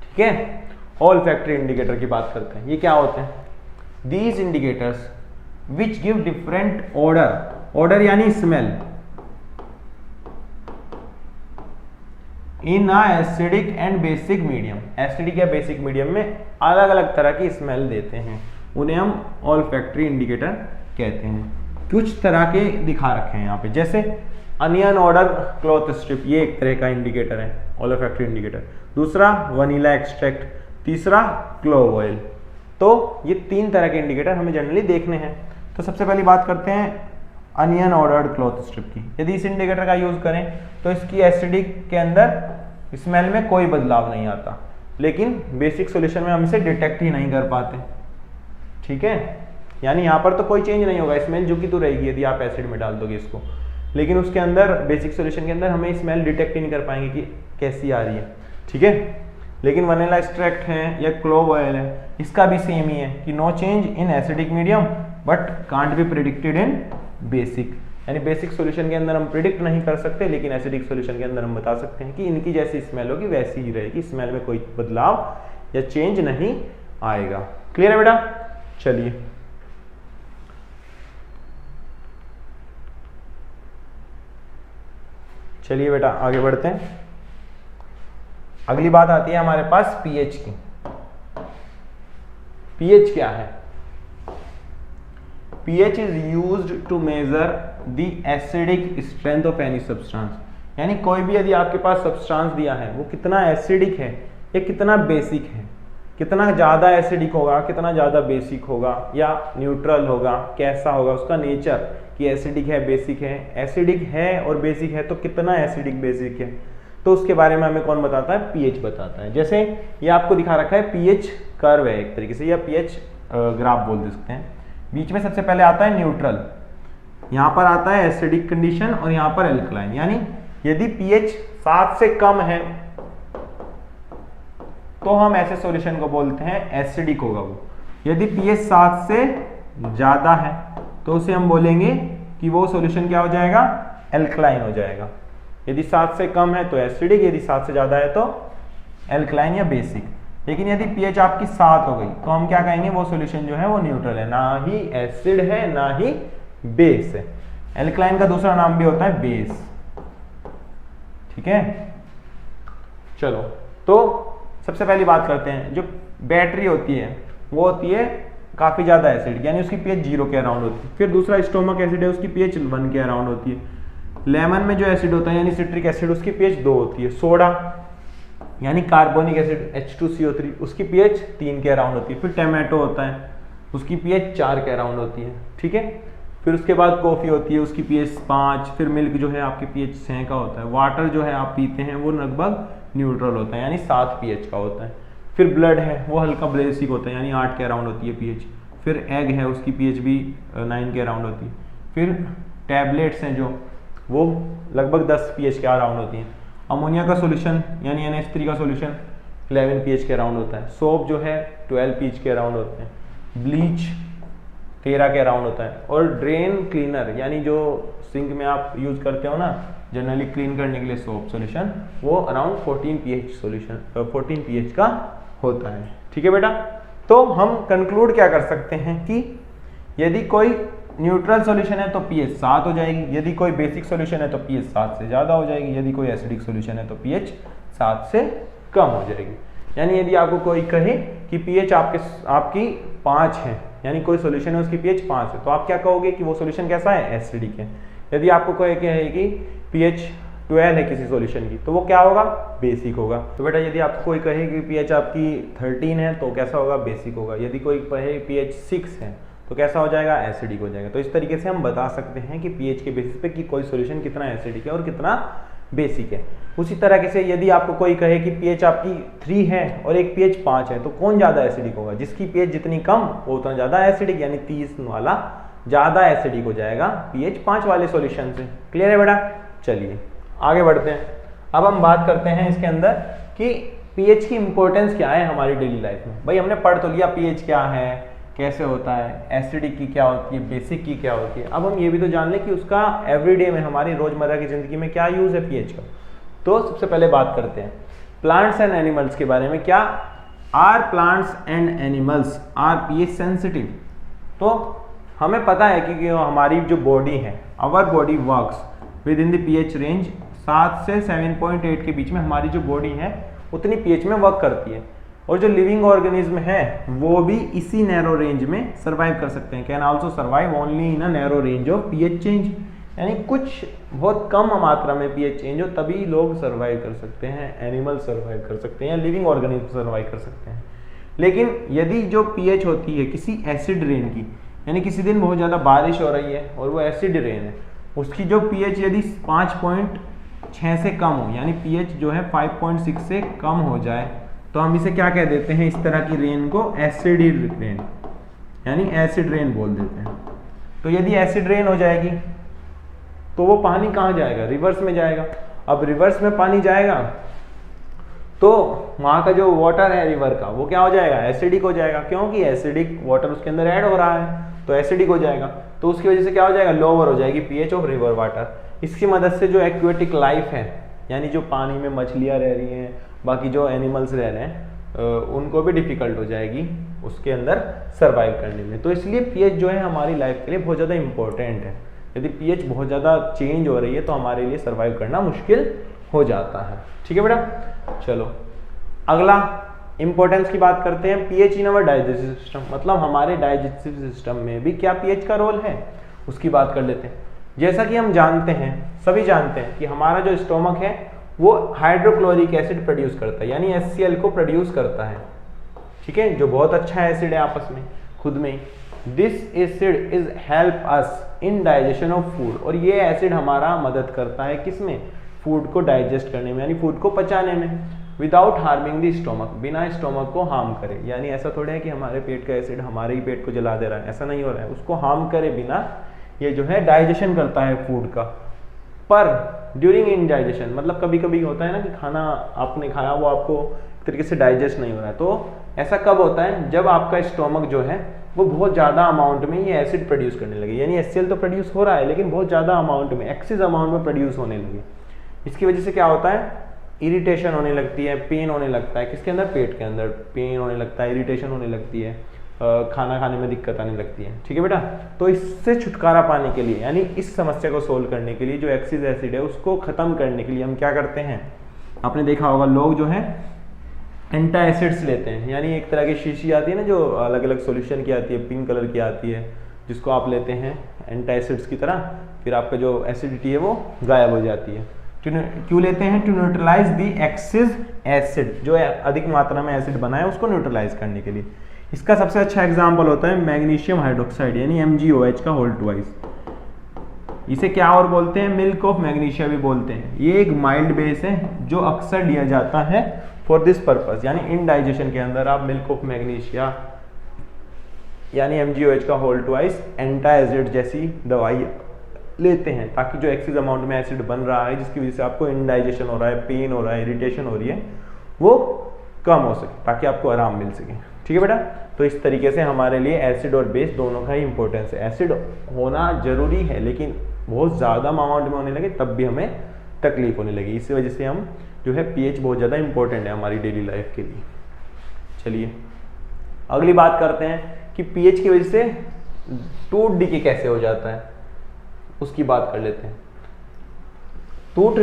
ठीक है। ओल्फैक्टरी इंडिकेटर की बात करते हैं। ये क्या होते हैं, these indicators which give different odour यानी smell in acidic and basic medium, acidic या बेसिक मीडियम में अलग अलग तरह की स्मेल देते हैं, उन्हें हम ओल्फैक्टरी इंडिकेटर कहते हैं। कुछ तरह के दिखा रखे हैं यहाँ पे, जैसे अनियन ऑर्डर क्लॉथ स्ट्रिप, ये एक तरह का इंडिकेटर है ओल्फैक्टरी इंडिकेटर। दूसरा वनीला एक्सट्रैक्ट, तीसरा क्लोव ऑयल, तो ये 3 तरह के इंडिकेटर हमें जनरली देखने हैं। तो सबसे पहली बात करते हैं अनियन ऑर्डर्ड क्लॉथ स्ट्रिप की। यदि इस इंडिकेटर का यूज करें तो इसकी एसिडिक के अंदर स्मेल में कोई बदलाव नहीं आता, लेकिन बेसिक सॉल्यूशन में हम इसे डिटेक्ट ही नहीं कर पाते। ठीक है, यानी यहाँ पर तो कोई चेंज नहीं होगा, स्मेल जो कि तो रहेगी यदि आप एसिड में डाल दोगे इसको, लेकिन उसके अंदर बेसिक सॉल्यूशन के अंदर हमें स्मेल डिटेक्ट ही नहीं कर पाएंगे कि कैसी आ रही है। ठीक है, लेकिन वनीला एक्सट्रैक्ट है या क्लोव ऑयल है, इसका भी सेम ही है कि no change in acidic medium but can't be predicted in basic, यानी बेसिक सॉल्यूशन के अंदर हम प्रिडिक्ट नहीं कर सकते, लेकिन एसिडिक सॉल्यूशन के अंदर हम बता सकते हैं कि इनकी जैसी स्मेल होगी वैसी ही रहेगी, स्मेल में कोई बदलाव या चेंज नहीं आएगा। क्लियर है बेटा? चलिए चलिए बेटा आगे बढ़ते हैं। अगली बात आती है हमारे पास पीएच की। पीएच क्या है? pH is used to measure the acidic strength of any substance, यानी कोई भी यदि आपके पास सब्सटेंस दिया है वो कितना एसिडिक है या कितना बेसिक है, कितना ज़्यादा एसिडिक होगा, कितना ज़्यादा बेसिक होगा या न्यूट्रल होगा, कैसा होगा उसका नेचर कि एसिडिक है बेसिक है, एसिडिक है और बेसिक है तो कितना एसिडिक बेसिक है, तो उसके बारे में हमें कौन बताता है? पीएच बताता है। जैसे ये आपको दिखा रखा है पीएच कर्व है एक तरीके से, या पीएच ग्राफ बोल सकते हैं। बीच में सबसे पहले आता है न्यूट्रल, यहाँ पर आता है एसिडिक कंडीशन और यहाँ पर एल्कलाइन, यानी यदि पीएच 7 से कम है तो हम ऐसे सॉल्यूशन को बोलते हैं एसिडिक होगा वो। यदि पीएच 7 से ज्यादा है तो उसे हम बोलेंगे कि वो सॉल्यूशन क्या हो जाएगा? एल्कलाइन हो जाएगा। यदि 7 से कम है तो एसिडिक, यदि 7 से ज्यादा है तो एल्कलाइन या बेसिक। लेकिन यदि पीएच आपकी 7 हो गई तो हम क्या कहेंगे? वो सॉल्यूशन जो है वो न्यूट्रल है, ना ही एसिड है ना ही बेस है। एल्कलाइन का दूसरा नाम भी होता है बेस। ठीक है, चलो तो सबसे पहली बात करते हैं, जो बैटरी होती है वो होती है काफी ज्यादा एसिड, यानी उसकी पीएच 0 के अराउंड होती है। फिर दूसरा स्टोमक एसिड है, उसकी पीएच 1 के अराउंड होती है। लेमन में जो एसिड होता है यानी सिट्रिक एसिड, उसकी पीएच 2 होती है। सोडा यानी कार्बोनिक एसिड H2CO3, उसकी पीएच 3 के अराउंड होती है। फिर टमाटो होता है, उसकी पीएच 4 के अराउंड होती है। ठीक है, फिर उसके बाद कॉफी होती है, उसकी पीएच 5। फिर मिल्क जो है आपकी पीएच 6 का होता है। वाटर जो है आप पीते हैं वो लगभग न्यूट्रल होता है, यानी 7 पीएच का होता है। फिर ब्लड है वो हल्का बेसिक होता है, यानी 8 के अराउंड होती है पीएच। फिर एग है, उसकी पीएच भी 9 के अराउंड होती है। फिर टैबलेट्स हैं जो वो लगभग 10 पीएच के अराउंड होती हैं। अमोनिया का सॉल्यूशन यानी NH3 का सॉल्यूशन 11 पीएच के अराउंड होता है। सोप जो है 12 पीएच के अराउंड होते हैं। ब्लीच 13 के अराउंड होता है। और ड्रेन क्लीनर यानी जो सिंक में आप यूज करते हो ना जनरली क्लीन करने के लिए सोप सॉल्यूशन, वो अराउंड 14 पीएच सॉल्यूशन 14 पीएच का होता है। ठीक है बेटा, तो हम कंक्लूड क्या कर सकते हैं कि यदि कोई न्यूट्रल सॉल्यूशन है तो पीएच 7 हो जाएगी, यदि कोई बेसिक सॉल्यूशन है तो पीएच 7 से ज़्यादा हो जाएगी, यदि कोई एसिडिक सॉल्यूशन है तो पीएच 7 से कम हो जाएगी। यानी यदि आपको कोई कहे कि पीएच आपकी 5 है, यानी कोई सॉल्यूशन है उसकी पीएच 5 है, तो आप क्या कहोगे कि वो सॉल्यूशन कैसा है? एसिडिक है। यदि आपको कोई कहे कि पीएच 12 है किसी सॉल्यूशन की तो वो क्या होगा? बेसिक होगा। तो बेटा यदि आपको कोई कहे कि पीएच आपकी 13 है तो कैसा होगा? बेसिक होगा। यदि कोई कहे पीएच 6 है तो कैसा हो जाएगा? एसिडिक हो जाएगा। तो इस तरीके से हम बता सकते हैं कि पीएच के बेसिस पे कि कोई सॉल्यूशन कितना एसिडिक है और कितना बेसिक है। उसी तरह से यदि आपको कोई कहे कि पीएच आपकी 3 है और एक पीएच 5 है तो कौन ज़्यादा एसिडिक होगा? जिसकी पीएच जितनी कम वो उतना ज़्यादा एसिडिक, यानी 30 वाला ज़्यादा एसिडिक हो जाएगा पीएच 5 वाले सॉल्यूशन से। क्लियर है बेटा? चलिए आगे बढ़ते हैं। अब हम बात करते हैं इसके अंदर कि पीएच की इंपॉर्टेंस क्या है हमारी डेली लाइफ में। भाई हमने पढ़ तो लिया पीएच क्या है, कैसे होता है, एसिडिक की क्या होती है, बेसिक की क्या होती है। अब हम ये भी तो जान लें कि उसका एवरीडे में हमारी रोजमर्रा की जिंदगी में क्या यूज है पीएच का। तो सबसे पहले बात करते हैं प्लांट्स एंड एनिमल्स के बारे में। क्या are plants and animals are pH sensitive? तो हमें पता है कि हमारी जो बॉडी है, our body works within the pH range 7 से 7.8 के बीच में हमारी जो बॉडी है उतनी पीएच में वर्क करती है। और जो लिविंग ऑर्गेनिज्म है वो भी इसी नैरो रेंज में सर्वाइव कर सकते हैं। Can also survive only in a narrow range of pH change, यानी कुछ बहुत कम मात्रा में पीएच चेंज हो तभी लोग सर्वाइव कर सकते हैं, एनिमल सर्वाइव कर सकते हैं या लिविंग ऑर्गेनिज्म सर्वाइव कर सकते हैं। लेकिन यदि जो पीएच होती है किसी एसिड रेन की, यानी किसी दिन बहुत ज़्यादा बारिश हो रही है और वो एसिड रेन है, उसकी जो पीएच यदि 5.6 से कम हो, यानी पीएच जो है 5.6 से कम हो जाए, तो हम इसे क्या कह देते हैं, इस तरह की रेन को एसिड रेन, यानी एसिड रेन बोल देते हैं। तो यदि एसिड रेन हो जाएगी तो वो पानी कहाँ जाएगा, रिवर्स में जाएगा। अब रिवर्स में पानी जाएगा तो वहाँ का जो वाटर है रिवर का वो क्या हो जाएगा, एसिडिक हो जाएगा, क्योंकि एसिडिक वाटर उसके अंदर ऐड हो रहा है तो एसिडिक हो जाएगा। तो उसकी वजह से क्या हो जाएगा, लोअर हो जाएगी पीएच ऑफ रिवर वाटर। इसकी मदद से जो एक्वेटिक लाइफ है, यानी जो पानी में मछलियाँ रह रही हैं, बाकी जो एनिमल्स रह रहे हैं, उनको भी डिफिकल्ट हो जाएगी उसके अंदर सरवाइव करने में। तो इसलिए पीएच जो है हमारी लाइफ के लिए बहुत ज़्यादा इंपॉर्टेंट है। यदि पीएच बहुत ज़्यादा चेंज हो रही है तो हमारे लिए सरवाइव करना मुश्किल हो जाता है। ठीक है बेटा, चलो अगला इंपॉर्टेंस की बात करते हैं, पीएच इन अवर डाइजेस्टिव सिस्टम, मतलब हमारे डाइजेस्टिव सिस्टम में भी क्या पीएच का रोल है उसकी बात कर लेते हैं। जैसा कि हम जानते हैं, सभी जानते हैं कि हमारा जो स्टोमक है वो हाइड्रोक्लोरिक एसिड प्रोड्यूस करता है, यानी HCl को प्रोड्यूस करता है। ठीक है, जो बहुत अच्छा एसिड है आपस में खुद में ही। This acid is help us in digestion of food, और ये एसिड हमारा मदद करता है किसमें, फूड को डाइजेस्ट करने में, यानी फूड को पचाने में, विदाउट हार्मिंग द स्टोमक, बिना स्टोमक को हार्म करे। यानी ऐसा थोड़ा है कि हमारे पेट का एसिड हमारे ही पेट को जला दे रहा है, ऐसा नहीं हो रहा है, उसको हार्म करे बिना ये जो है डाइजेशन करता है फूड का। पर ड्यूरिंग इंडाइजेशन, मतलब कभी कभी होता है ना कि खाना आपने खाया वो आपको एक तरीके से डाइजेस्ट नहीं हो रहा है, तो ऐसा कब होता है, जब आपका स्टोमक जो है वो बहुत ज़्यादा अमाउंट में ये एसिड प्रोड्यूस करने लगे, यानी HCl तो प्रोड्यूस हो रहा है लेकिन बहुत ज़्यादा अमाउंट में, एक्सेस अमाउंट में प्रोड्यूस होने लगे। इसकी वजह से क्या होता है, इरिटेशन होने लगती है, पेन होने लगता है, किसके अंदर, पेट के अंदर पेन होने लगता है, इरिटेशन होने लगती है, खाना खाने में दिक्कत आने लगती है। ठीक है बेटा, तो इससे छुटकारा पाने के लिए, यानी इस समस्या को सोल्व करने के लिए, जो एक्सेस एसिड है उसको खत्म करने के लिए हम क्या करते हैं, आपने देखा होगा लोग जो है एंटा एसिड्स लेते हैं, यानी एक तरह की शीशी आती है ना जो अलग अलग सॉल्यूशन की आती है, पिंक कलर की आती है, जिसको आप लेते हैं एंटा एसिड्स की तरह, फिर आपका जो एसिडिटी है वो गायब हो जाती है। क्यों लेते हैं, to neutralize the excess acid, जो अधिक मात्रा में एसिड बना है उसको न्यूट्रलाइज करने के लिए। इसका सबसे अच्छा एग्जाम्पल होता है मैग्नीशियम हाइड्रोक्साइड, यानी MgOH का होल ट्वाइस। इसे क्या और बोलते हैं, मिल्क ऑफ मैग्नीशिया भी बोलते हैं। ये एक माइल्ड बेस है जो अक्सर लिया जाता है फॉर दिस पर्पस, यानी इन डाइजेशन के अंदर आप मिल्क ऑफ मैग्नीशिया यानी MgOH का होल ट्वाइस एंटा एसिड जैसी दवाई लेते हैं, ताकि जो एक्सेस अमाउंट में एसिड बन रहा है जिसकी वजह से आपको इंडाइजेशन हो रहा है, पेन हो रहा है, इरिटेशन हो रही है, वो कम हो सके, ताकि आपको आराम मिल सके। ठीक है बेटा, तो इस तरीके से हमारे लिए एसिड और बेस दोनों का ही इंपॉर्टेंस है। एसिड होना जरूरी है लेकिन बहुत ज़्यादा अमाउंट में होने लगे तब भी हमें तकलीफ होने लगी, इसी वजह से हम जो है पीएच बहुत ज़्यादा इंपॉर्टेंट है हमारी डेली लाइफ के लिए। चलिए अगली बात करते हैं कि पीएच की वजह से टूथ डिके कैसे हो जाता है, उसकी बात कर लेते हैं। टूथ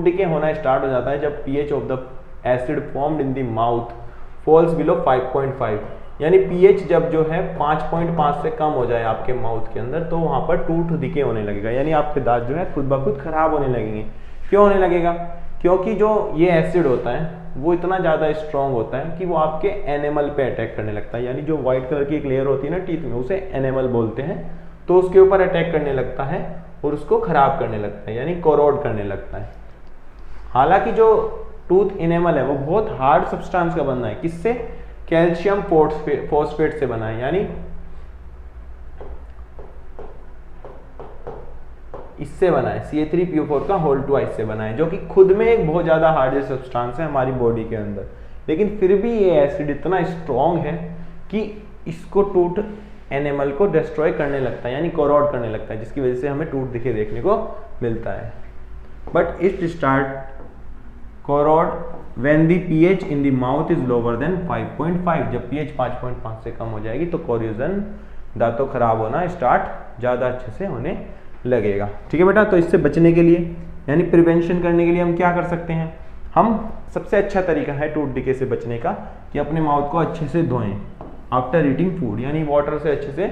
डिके होना स्टार्ट हो जाता है जब pH of the acid formed in the mouth falls below 5.5, यानी पीएच जब जो है 5.5 से कम हो जाए आपके माउथ के अंदर, तो वहां पर टूथ डिके होने लगेगा, यानी आपके दांत जो है खुद ब खुद खराब होने लगेंगे। क्यों होने लगेगा, क्योंकि जो ये एसिड होता है वो इतना ज़्यादा स्ट्रॉन्ग होता है कि वो आपके एनिमल पे अटैक करने लगता है, यानी जो व्हाइट कलर की एक लेयर होती है ना टीथ में, उसे एनिमल बोलते हैं, तो उसके ऊपर अटैक करने लगता है और उसको खराब करने लगता है, यानी कोरोड करने लगता है। हालांकि जो टूथ इनेमल है वो बहुत हार्ड सब्सटेंस का बना है, किससे, कैल्शियम फॉस्फेट से बना है, यानी इससे बना है, CA3PO4 का होल ट्वाइस से बना है, जो कि खुद में एक बहुत ज्यादा हार्ड सब्सटेंस है हमारी बॉडी के अंदर। लेकिन फिर भी ये एसिड इतना स्ट्रॉन्ग है कि इसको टूथ एनिमल को डिस्ट्रॉय करने लगता है, यानी कोरोड करने लगता है, जिसकी वजह से हमें टूथ दिखे देखने को मिलता है। But it start corrode when the pH in the mouth is lower than 5.5, जब पीएच 5.5 से कम हो जाएगी तो कोरोजन, दांतों खराब होना स्टार्ट ज़्यादा अच्छे से होने लगेगा। ठीक है बेटा, तो इससे बचने के लिए यानी प्रिवेंशन करने के लिए हम क्या कर सकते हैं, हम सबसे अच्छा तरीका है टूथ डिके से बचने का कि अपने माउथ को अच्छे से धोएं आफ्टर ईटिंग फूड, यानी वाटर से अच्छे से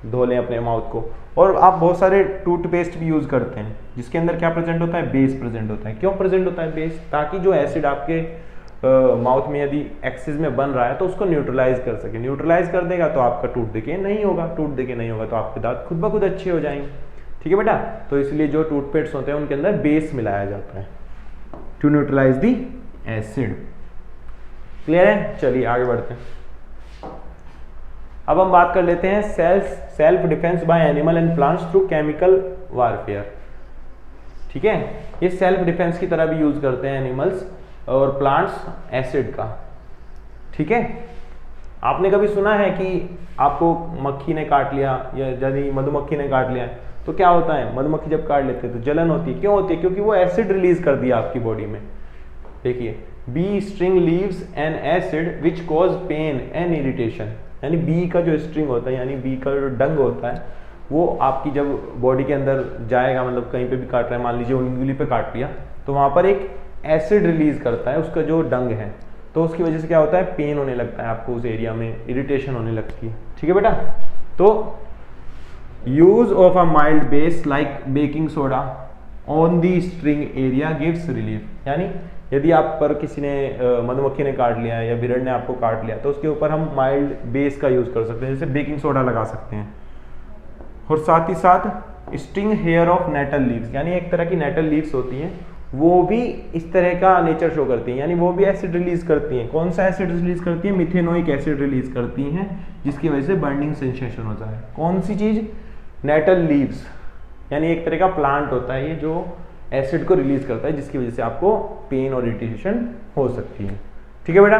धो लें अपने माउथ को। और आप बहुत सारे टूथपेस्ट भी यूज़ करते हैं जिसके अंदर क्या प्रेजेंट होता है, बेस प्रेजेंट होता है। क्यों प्रेजेंट होता है बेस, ताकि जो एसिड आपके माउथ में यदि एक्सिस में बन रहा है तो उसको न्यूट्रलाइज कर सके। न्यूट्रलाइज कर देगा तो आपका टूथ डिके नहीं होगा, टूथ डिके नहीं होगा तो आपके दांत खुद ब खुद अच्छे हो जाएंगे। ठीक है बेटा, तो इसलिए जो टूथपेस्ट होते हैं उनके अंदर बेस मिलाया जाता है to neutralize the acid. Clear है? चलिए आगे बढ़ते हैं। अब हम बात कर लेते हैं self defence bye animal and plants through chemical warfare. ठीक है, ये सेल्फ डिफेंस की तरह भी यूज करते हैं एनिमल्स और प्लांट्स एसिड का। ठीक है, आपने कभी सुना है कि आपको मक्खी ने काट लिया या यदि मधुमक्खी ने काट लिया तो क्या होता है? मधुमक्खी जब काट लेते हैं तो जलन होती है। क्यों होती है? क्योंकि वो एसिड रिलीज कर दिया आपकी बॉडी में। देखिए, bee sting leaves an acid which cause pain and irritation. यानी बी का जो स्ट्रिंग होता है, यानी बी का जो डंग होता है, वो आपकी जब बॉडी के अंदर जाएगा, मतलब कहीं पे भी काट रहा है, मान लीजिए उंगली पे काट लिया, तो वहां पर एक एसिड रिलीज करता है उसका जो डंग है, तो उसकी वजह से क्या होता है? पेन होने लगता है आपको उस एरिया में, इरिटेशन होने लगती है। ठीक है बेटा, तो use of a mild base like baking soda on the string area gives relief. यानी यदि आप पर किसी ने मधुमक्खी ने काट लिया है या बिरड़ ने आपको काट लिया तो उसके ऊपर हम माइल्ड बेस का यूज कर सकते हैं, जैसे बेकिंग सोडा लगा सकते हैं। और साथ ही साथ sting hair of nettle leaves, यानी एक तरह की नेटल लीव्स होती हैं, वो भी इस तरह का नेचर शो करती हैं, यानी वो भी एसिड रिलीज करती हैं। कौन सा एसिड रिलीज करती है? मिथेनोइक एसिड रिलीज करती हैं, जिसकी वजह से बर्निंग सेंसेशन होता है। कौन सी चीज? नेटल लीव्स, यानी एक तरह का प्लांट होता है ये जो एसिड को रिलीज करता है, जिसकी वजह से आपको पेन और इरिटेशन हो सकती है। ठीक है बेटा,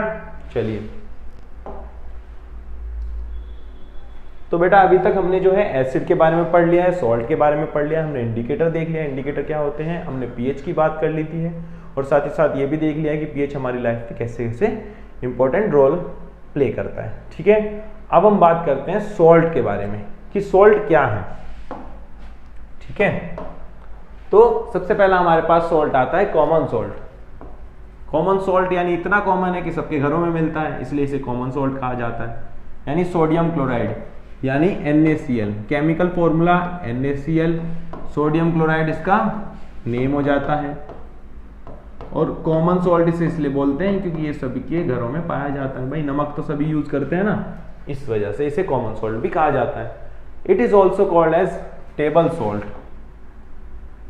चलिए। तो बेटा अभी तक हमने जो है एसिड के बारे में पढ़ लिया है, सॉल्ट के बारे में पढ़ लिया, हमने इंडिकेटर देख लिया, इंडिकेटर क्या होते हैं, हमने पीएच की बात कर ली थी है, और साथ ही साथ ये भी देख लिया है कि पीएच हमारी लाइफ में कैसे कैसे इंपॉर्टेंट रोल प्ले करता है। ठीक है, अब हम बात करते हैं सॉल्ट के बारे में कि सॉल्ट क्या है। ठीक है, तो सबसे पहला हमारे पास सॉल्ट आता है कॉमन सॉल्ट। कॉमन सॉल्ट यानी इतना कॉमन है कि सबके घरों में मिलता है, इसलिए इसे कॉमन सॉल्ट कहा जाता है। यानी सोडियम क्लोराइड यानी NaCl, chemical formula NaCl, sodium chloride इसका नेम हो जाता है। और कॉमन सॉल्ट इसे इसलिए बोलते हैं क्योंकि ये सभी के घरों में पाया जाता है। भाई नमक तो सभी यूज करते हैं ना, इस वजह से इसे कॉमन सॉल्ट भी कहा जाता है। It is also called as table salt.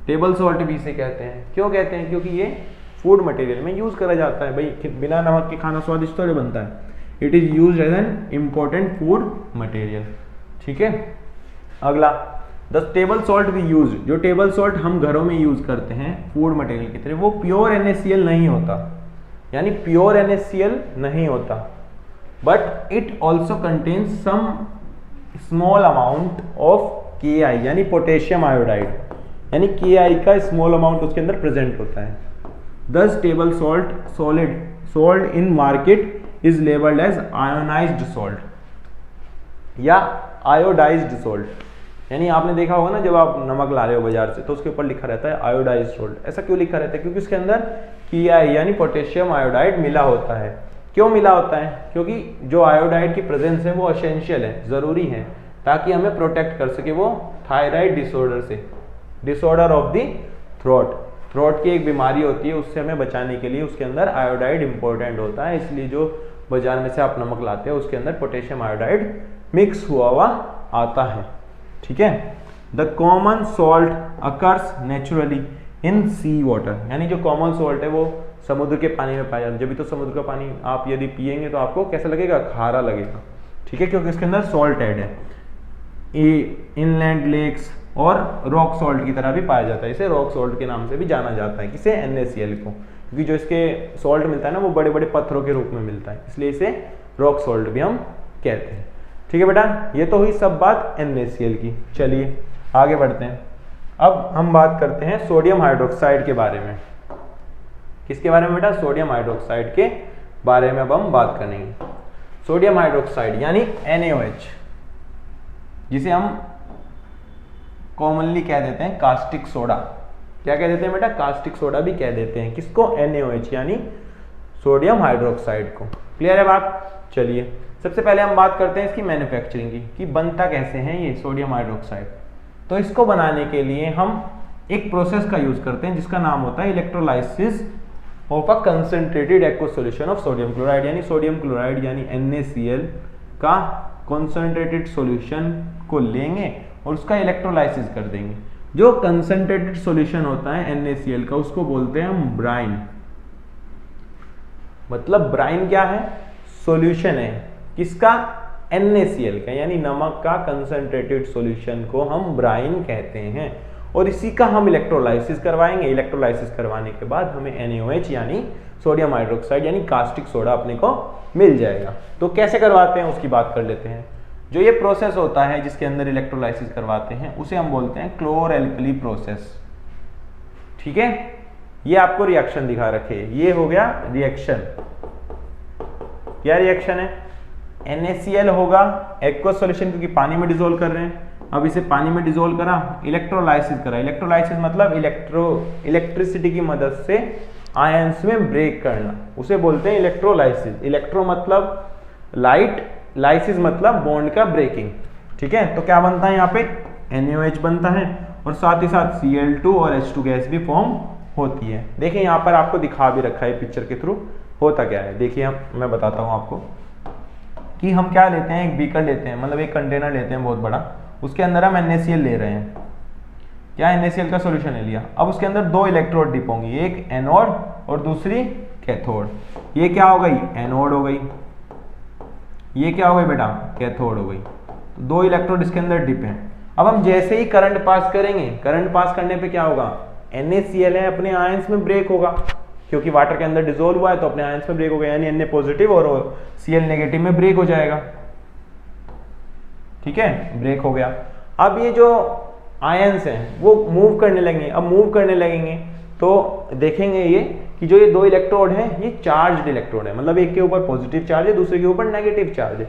Table salt भी इसे कहते हैं। क्यों कहते हैं? क्योंकि ये फूड मटेरियल में यूज करा जाता है। भाई बिना नमक के खाना स्वादिष्ट थोड़ी बनता है। It is use as an important food material. ठीक है, अगला the table salt we use, जो टेबल सॉल्ट हम घरों में यूज करते हैं फूड मटेरियल की तरह, वो प्योर NaCl नहीं होता, यानी प्योर NaCl नहीं होता, but it also contains some small amount of Ki यानी पोटेशियम आयोडाइड, यानी Ki का स्मॉल अमाउंट उसके अंदर प्रेजेंट होता है। This table salt solid sold in market is labelled as ionised salt या आयोडाइज्ड सॉल्ट। यानी आपने देखा होगा ना, जब आप नमक ला रहे हो बाजार से तो उसके ऊपर लिखा रहता है आयोडाइज्ड सॉल्ट। ऐसा क्यों लिखा रहता है? क्योंकि उसके अंदर Ki यानी पोटेशियम आयोडाइड मिला होता है। क्यों मिला होता है? क्योंकि जो आयोडाइड की प्रेजेंस है वो एसेंशियल है, जरूरी है, ताकि हमें प्रोटेक्ट कर सके वो थायराइड डिसऑर्डर से, डिसऑर्डर ऑफ द थ्रोट की एक बीमारी होती है, उससे हमें बचाने के लिए उसके अंदर आयोडाइड इंपॉर्टेंट होता है। इसलिए जो बाजार में से आप नमक लाते हो उसके अंदर पोटेशियम आयोडाइड मिक्स हुआ आता है। ठीक है, the common salt occurs naturally in sea water, यानी जो कॉमन सॉल्ट है वो समुद्र के पानी में पाया जाता है। जब भी तो समुद्र का पानी आप यदि पिएंगे तो आपको कैसा लगेगा? खारा लगेगा। ठीक है, क्योंकि इसके अंदर सॉल्ट ऐड है। इनलैंड लेक्स और रॉक सॉल्ट की तरह भी पाया जाता है। इसे रॉक सॉल्ट के नाम से भी जाना जाता है। किसे? NaCl को, क्योंकि जो इसके सॉल्ट मिलता है ना वो बड़े बड़े पत्थरों के रूप में मिलता है, इसलिए इसे रॉक सॉल्ट भी हम कहते हैं। ठीक है बेटा, ये तो हुई सब बात NaCl की। चलिए आगे बढ़ते हैं। अब हम बात करते हैं सोडियम हाइड्रोक्साइड के बारे में। किसके बारे में बेटा? सोडियम हाइड्रोक्साइड के बारे में अब हम बात करेंगे। सोडियम हाइड्रोक्साइड यानी NaOH, जिसे हम कॉमनली कह देते हैं कास्टिक सोडा। क्या कह देते हैं बेटा? कास्टिक सोडा भी कह देते हैं। किसको? NaOH यानी सोडियम हाइड्रोक्साइड को। क्लियर है बात? चलिए सबसे पहले हम बात करते हैं इसकी मैन्युफैक्चरिंग की, कि बनता कैसे है ये सोडियम हाइड्रोक्साइड। तो इसको बनाने के लिए हम एक प्रोसेस का यूज करते हैं जिसका नाम होता है electrolysis of a concentrated aqueous solution of sodium chloride, यानी सोडियम क्लोराइड यानी NaCl का कंसंट्रेटेड सॉल्यूशन को लेंगे और उसका इलेक्ट्रोलाइसिस कर देंगे। जो कंसंट्रेटेड सॉल्यूशन होता है NaCl का उसको बोलते हैं हम ब्राइन। मतलब ब्राइन क्या है? सॉल्यूशन है किसका? NaCl का, यानी नमक का कंसंट्रेटेड सॉल्यूशन को हम ब्राइन कहते हैं और इसी का हम इलेक्ट्रोलाइसिस करवाएंगे। इलेक्ट्रोलाइसिस करवाने के बाद हमें NaOH यानी सोडियम हाइड्रोक्साइड यानी कास्टिक सोडा अपने को मिल जाएगा। तो कैसे करवाते हैं उसकी बात कर लेते हैं। जो ये प्रोसेस होता है जिसके अंदर इलेक्ट्रोलाइसिस करवाते हैं उसे हम बोलते हैं क्लोर एल्कली प्रोसेस। ठीक है, ये आपको रिएक्शन दिखा रखे, ये हो गया रिएक्शन। क्या रिएक्शन है? NaCl होगा एक्वस सॉल्यूशन, क्योंकि पानी में डिसोल्व कर रहे हैं। अब इसे पानी में डिसोल्व करा, इलेक्ट्रोलाइसिस करा। इलेक्ट्रोलाइसिस मतलब इलेक्ट्रिसिटी की मदद से आयंस में ब्रेक करना, उसे बोलते हैं इलेक्ट्रोलाइसिस। इलेक्ट्रो मतलब लाइट, लाइसिस मतलब बॉन्ड का ब्रेकिंग। ठीक है, तो क्या बनता है यहाँ पे? NaOH बनता है और साथ ही साथ Cl2 और H2 गैस भी फॉर्म होती है। देखिए यहाँ पर आपको दिखा भी रखा है पिक्चर के थ्रू होता क्या है। देखिए मैं बताता हूँ आपको कि हम क्या लेते हैं, एक बीकर लेते हैं, मतलब एक कंटेनर लेते हैं बहुत बड़ा, उसके अंदर हम NaCl ले रहे हैं। क्या NaCl का सॉल्यूशन ले लिया। अब उसके अंदर दो इलेक्ट्रोड डिप होंगी, एक एनोड और दूसरी कैथोड। ये क्या हो गई? एनोड हो गई। ये क्या हो गई बेटा? कैथोड हो गई। तो दो इलेक्ट्रोड इसके अंदर डिप हैं। अब हम जैसे ही करंट पास करेंगे, करंट पास करने पे क्या होगा? NaCl है अपने आयंस में ब्रेक होगा, क्योंकि वाटर के अंदर डिसोल्व हुआ है तो अपने आयंस में ब्रेक हो गया, यानी Na पॉजिटिव और Cl नेगेटिव में ब्रेक हो जाएगा। ठीक है, ब्रेक हो गया। अब ये जो आयंस हैं वो मूव करने लगेंगे। अब मूव करने लगेंगे तो देखेंगे ये कि जो ये दो इलेक्ट्रोड हैं ये चार्ज्ड इलेक्ट्रोड है, मतलब एक के ऊपर पॉजिटिव चार्ज है, दूसरे के ऊपर नेगेटिव चार्ज है।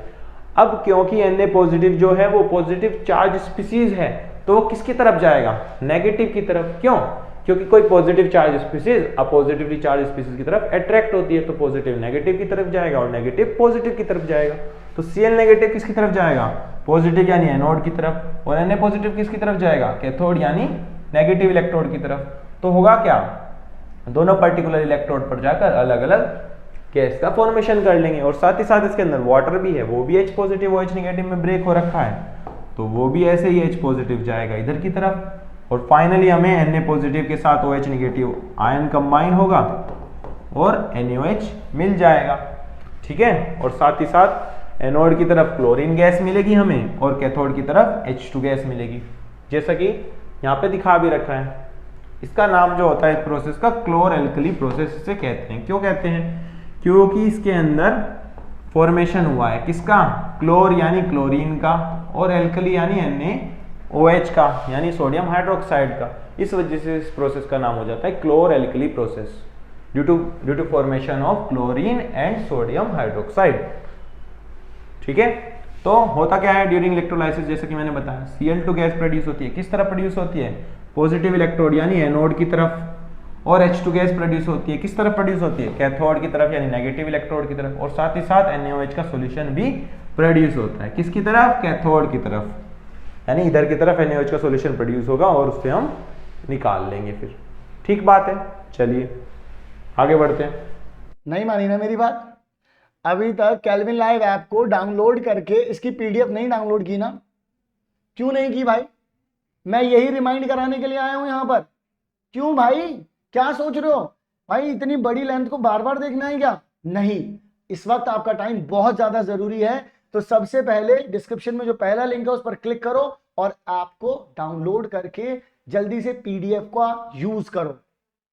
अब क्योंकि Na पॉजिटिव जो है वो पॉजिटिव चार्ज स्पीसीज है तो वो किसकी तरफ जाएगा? नेगेटिव की तरफ। क्यों? क्योंकि कोई positive charge species oppositely charge species की तरफ अट्रैक्ट होती है, तो पॉजिटिव नेगेटिव की तरफ जाएगा और नेगेटिव पॉजिटिव की तरफ जाएगा। तो Cl नेगेटिव किसकी तरफ जाएगा? पॉजिटिव यानी एनोड की तरफ, और Na पॉजिटिव किसकी तरफ जाएगा? कैथोड यानी नेगेटिव इलेक्ट्रोड की तरफ। तो होगा क्या? दोनों पर्टिकुलर इलेक्ट्रोड पर जाकर अलग अलग गैस का फॉर्मेशन कर लेंगे और साथ ही साथ इसके अंदर वाटर भी है, वो भी H पॉजिटिव और H नेगेटिव में ब्रेक हो रखा है, तो वो भी ऐसे ही H पॉजिटिव जाएगा इधर की तरफ और फाइनली हमें Na पॉजिटिव के साथ OH नेगेटिव आयन कंबाइन होगा और NaOH मिल जाएगा। ठीक है, और साथ ही साथ एनोड की तरफ क्लोरीन गैस मिलेगी हमें और कैथोड की तरफ H2 गैस मिलेगी, जैसा कि यहाँ पे दिखा भी रखा है। इसका नाम जो होता है इस प्रोसेस का क्लोर एल्कली प्रोसेस इसे कहते हैं। क्यों कहते हैं? क्योंकि इसके अंदर फॉर्मेशन हुआ है किसका? क्लोर यानी क्लोरीन का और एल्कली यानी NaOH का यानी सोडियम हाइड्रोक्साइड का। इस वजह से इस प्रोसेस का नाम हो जाता है chlor alkali process, due to formation of chlorine and sodium hydroxide. ठीक है, तो होता क्या है ड्यूरिंग इलेक्ट्रोलाइसिस, जैसे कि मैंने बताया Cl2 गैस प्रोड्यूस होती है। किस तरह प्रोड्यूस होती है? पॉजिटिव इलेक्ट्रोड यानी एनोड की तरफ, और H2 गैस प्रोड्यूस होती है। किस तरफ प्रोड्यूस होती है? कैथोड की तरफ यानी नेगेटिव इलेक्ट्रोड की तरफ, और साथ ही साथ NaOH का सॉल्यूशन भी प्रोड्यूस होता है। किसकी तरफ? कैथोड की तरफ, यानी इधर की तरफ NaOH का सॉल्यूशन प्रोड्यूस होगा और उससे हम निकाल लेंगे फिर। ठीक बात है, चलिए आगे बढ़ते हैं। नहीं मानी ना मेरी बात? अभी तक केल्विन लाइव ऐप को डाउनलोड करके इसकी पीडीएफ नहीं डाउनलोड की ना? क्यों नहीं की भाई? मैं यही रिमाइंड कराने के लिए आया हूं यहां पर। क्यों भाई, क्या सोच रहे हो भाई? इतनी बड़ी लेंथ को बार बार देखना है क्या? नहीं, इस वक्त आपका टाइम बहुत ज्यादा जरूरी है। तो सबसे पहले डिस्क्रिप्शन में जो पहला लिंक है उस पर क्लिक करो और ऐप को डाउनलोड करके जल्दी से पीडीएफ का यूज करो।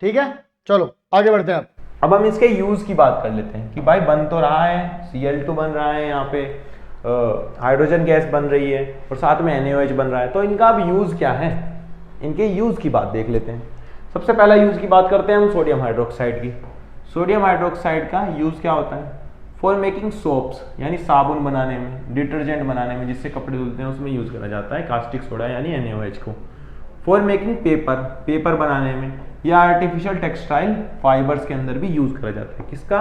ठीक है, चलो आगे बढ़ते हैं। अब हम इसके यूज की बात कर लेते हैं कि भाई बन तो रहा है, Cl2 बन रहा है, यहाँ पे हाइड्रोजन गैस बन रही है और साथ में NaOH बन रहा है, तो इनका अब यूज क्या है? इनके यूज की बात देख लेते हैं। सबसे पहला यूज की बात करते हैं हम सोडियम हाइड्रोक्साइड की। सोडियम हाइड्रोक्साइड का यूज क्या होता है? फॉर मेकिंग सोप्स यानी साबुन बनाने में, डिटर्जेंट बनाने में, जिससे कपड़े धुलते हैं उसमें यूज करा जाता है कास्टिक सोडा यानी NaOH को। फॉर मेकिंग पेपर, पेपर बनाने में, या आर्टिफिशियल टेक्सटाइल फाइबर्स के अंदर भी यूज करा जाता है। किसका?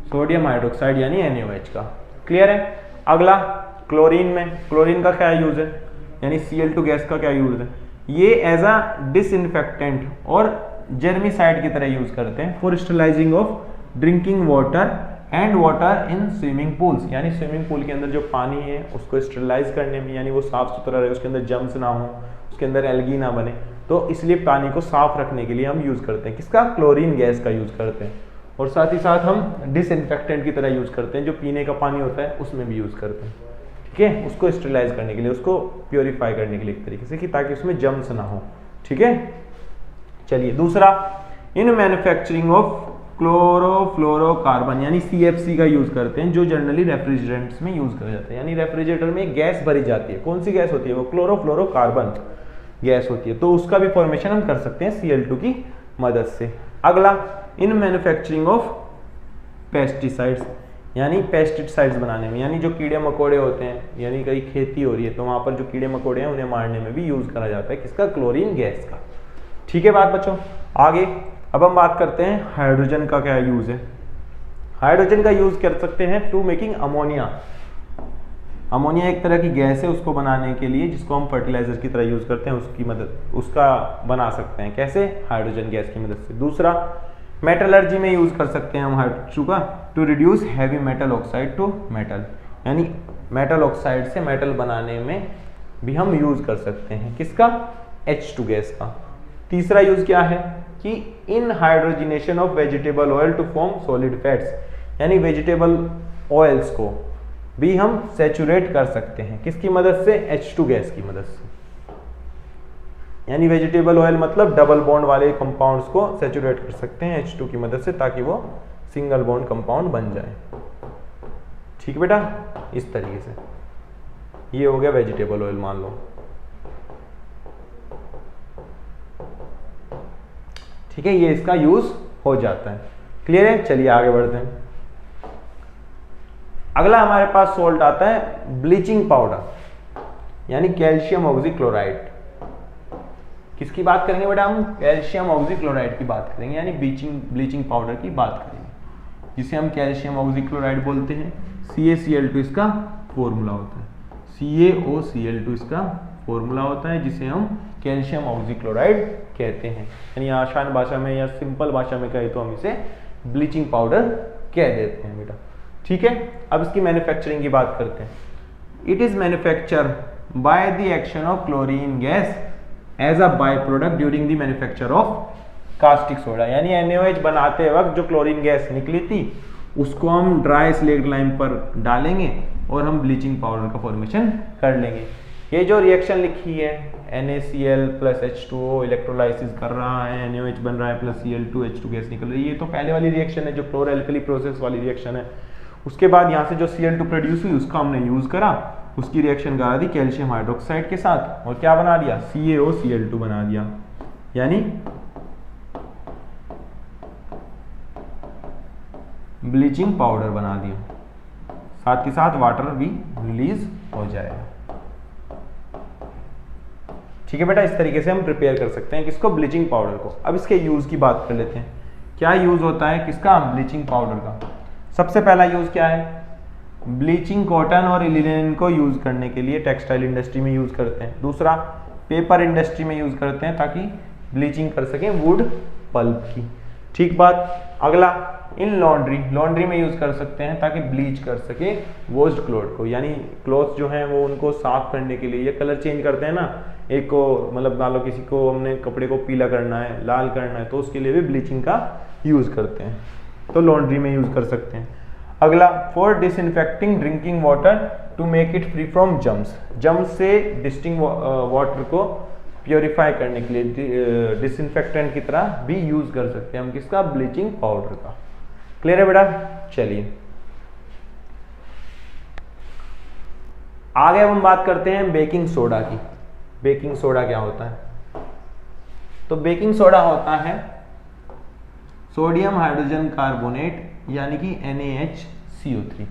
सोडियम हाइड्रोक्साइड यानी NaOH का। क्लियर है? अगला क्लोरीन में, क्लोरीन का क्या यूज है? यानी Cl2 गैस का क्या यूज है? ये एज अ डिसइंफेक्टेंट और जर्मिसाइड की तरह यूज करते हैं for sterilising of drinking water and water in swimming pools, यानी स्विमिंग पूल के अंदर जो पानी है उसको स्टरलाइज करने में, यानी वो साफ सुथरा रहे, उसके अंदर जम्स ना हो, उसके अंदर एल्गी ना बने, तो इसलिए पानी को साफ रखने के लिए हम यूज करते हैं किसका, क्लोरीन गैस का यूज करते हैं। और साथ ही साथ हम डिसइंफेक्टेंट की तरह यूज करते हैं, जो पीने का पानी होता है उसमें भी यूज करते हैं, ठीक है, उसको स्टरलाइज करने के लिए, उसको प्योरीफाई करने के लिए एक तरीके से, कि ताकि उसमें जम्स ना हो, ठीक है। चलिए दूसरा, इन मैन्युफैक्चरिंग ऑफ क्लोरोफ्लोरोकार्बन यानी CFC का यूज करते हैं, जो जनरली रेफ्रिजरेंट्स में यूज करा जाता है, यानी रेफ्रिजरेटर में एक गैस भरी जाती है, कौन सी गैस होती है, वो क्लोरोफ्लोरोकार्बन गैस होती है, तो उसका भी फॉर्मेशन हम कर सकते हैं Cl2 की मदद से। अगला, इन मैन्युफैक्चरिंग ऑफ पेस्टिसाइड्स, यानी पेस्टिसाइड्स बनाने में, यानी जो कीड़े मकोड़े होते हैं, यानी कहीं खेती हो रही है तो वहां पर जो कीड़े मकोड़े हैं उन्हें मारने में भी यूज करा जाता है किसका, क्लोरीन गैस का, ठीक है बात बच्चों। आगे अब हम बात करते हैं हाइड्रोजन का क्या यूज है। हाइड्रोजन का यूज कर सकते हैं टू मेकिंग अमोनिया। अमोनिया एक तरह की गैस है, उसको बनाने के लिए, जिसको हम फर्टिलाइजर की तरह यूज करते हैं, उसकी मदद, उसका बना सकते हैं कैसे, हाइड्रोजन गैस की मदद से। दूसरा, मेटलर्जी में यूज कर सकते हैं हम हाइड्रोजन का to reduce heavy metal oxide to metal, यानी मेटल ऑक्साइड से मेटल बनाने में भी हम यूज कर सकते हैं किसका, H2 गैस का। तीसरा यूज क्या है कि in hydrogenation of vegetable oil to form solid fats, यानी वेजिटेबल ऑयल्स को भी हम सैचुरेट कर सकते हैं किसकी मदद से, H2 गैस की मदद से, यानी वेजिटेबल ऑयल मतलब डबल बॉन्ड वाले कंपाउंड्स को सैचुरेट कर सकते हैं H2 की मदद से, ताकि वो सिंगल बॉन्ड कंपाउंड बन जाए, ठीक है बेटा, इस तरीके से। ये हो गया वेजिटेबल ऑयल मान लो, ठीक है, ये इसका यूज हो जाता है, क्लियर है। चलिए आगे बढ़ते हैं। अगला हमारे पास सॉल्ट आता है ब्लीचिंग पाउडर, यानी कैल्शियम ऑक्सीक्लोराइड। किसकी बात करेंगे बेटा हम, कैल्शियम ऑक्सीक्लोराइड की बात करेंगे, यानी ब्लीचिंग पाउडर की बात करेंगे, जिसे हम कैल्शियम ऑक्सीक्लोराइड बोलते हैं। CaCl2 इसका फॉर्मूला होता है, CaOCl2 इसका फॉर्मूला होता है, जिसे हम कैल्शियम ऑक्सीक्लोराइड कहते हैं, यानी आसान भाषा में या सिंपल भाषा में कहे तो हम इसे ब्लीचिंग पाउडर कह देते हैं बेटा, ठीक है। अब इसकी मैन्युफैक्चरिंग की बात करते हैं। It is manufacture by the action of chlorine gas as a by product during the manufacture of caustic soda, यानी NaOH बनाते वक्त जो क्लोरीन गैस निकली थी उसको हम ड्राई स्लेट लाइम पर डालेंगे और हम ब्लीचिंग पाउडर का फॉर्मेशन कर लेंगे। ये जो रिएक्शन लिखी है NaCl प्लस H2O इलेक्ट्रोलाइसिस कर रहा है, NaOH बन रहा है प्लस Cl2 H2 गैस निकल रही है, ये तो पहले वाली रिएक्शन है जो क्लोरोएल्कली प्रोसेस वाली रिएक्शन है। उसके बाद यहाँ से जो Cl2 प्रोड्यूस हुई उसका हमने यूज करा, उसकी रिएक्शन करा दी कैल्शियम हाइड्रोक्साइड के साथ और क्या बना दिया, CaOCl2 बना दिया, यानी ब्लीचिंग पाउडर बना दिया, साथ ही साथ वाटर भी रिलीज हो जाएगा, ठीक है बेटा। इस तरीके से हम प्रिपेयर कर सकते हैं किसको, ब्लीचिंग पाउडर को। अब इसके यूज की बात कर लेते हैं, क्या यूज होता है किसका, ब्लीचिंग पाउडर का। सबसे पहला यूज क्या है, ब्लीचिंग कॉटन और लिनेन को यूज करने के लिए टेक्सटाइल इंडस्ट्री में यूज करते हैं। दूसरा, पेपर इंडस्ट्री में यूज करते हैं ताकि ब्लीचिंग कर सकें वुड पल्प की, ठीक बात। अगला, इन लॉन्ड्री में यूज कर सकते हैं ताकि ब्लीच कर सके वॉश्ड क्लॉथ को, यानी क्लॉथ जो हैं वो उनको साफ करने के लिए, या कलर चेंज करते हैं ना, एक को मतलब मान लो किसी को हमने कपड़े को पीला करना है, लाल करना है, तो उसके लिए भी ब्लीचिंग का यूज करते हैं, तो लॉन्ड्री में यूज कर सकते हैं। अगला, for disinfecting drinking water to make it free from germs से डिस्टिंग वाटर को प्योरीफाई करने के लिए डिसइंफेक्टेंट की तरह भी यूज कर सकते हैं हम किसका, ब्लीचिंग पाउडर का। क्लियर है बेटा। चलिए आगे हम बात करते हैं बेकिंग सोडा की। बेकिंग सोडा क्या होता है, तो बेकिंग सोडा होता है सोडियम हाइड्रोजन कार्बोनेट, यानी कि NaHCO3,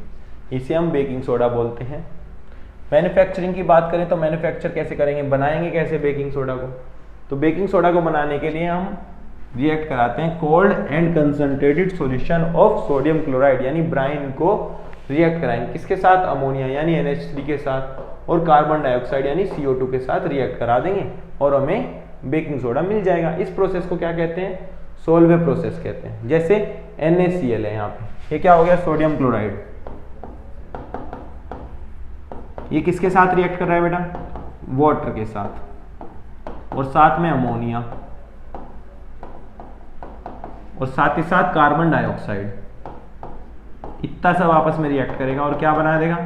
इसे हम बेकिंग सोडा बोलते हैं। मैन्युफैक्चरिंग की बात करें तो मैन्युफैक्चर कैसे करेंगे, बनाएंगे कैसे बेकिंग सोडा को, तो बेकिंग सोडा को बनाने के लिए हम रिएक्ट कराते हैं cold and concentrated solution of sodium chloride, यानी ब्राइन को रिएक्ट कराएंगे किसके साथ, अमोनिया यानी NH3 के साथ, और कार्बन डाइऑक्साइड यानी CO2 के साथ रिएक्ट करा देंगे और हमें बेकिंग सोडा मिल जाएगा। इस प्रोसेस को क्या कहते हैं? सोल्वे प्रोसेस कहते हैं। जैसे NaCl है यहाँ पे, ये क्या हो गया? Sodium chloride. ये किसके साथ रिएक्ट कर रहा है बेटा? वाटर के साथ, और साथ में अमोनिया, और साथ ही साथ कार्बन डाइऑक्साइड, इतना सब आपस में रिएक्ट करेगा और क्या बना देगा?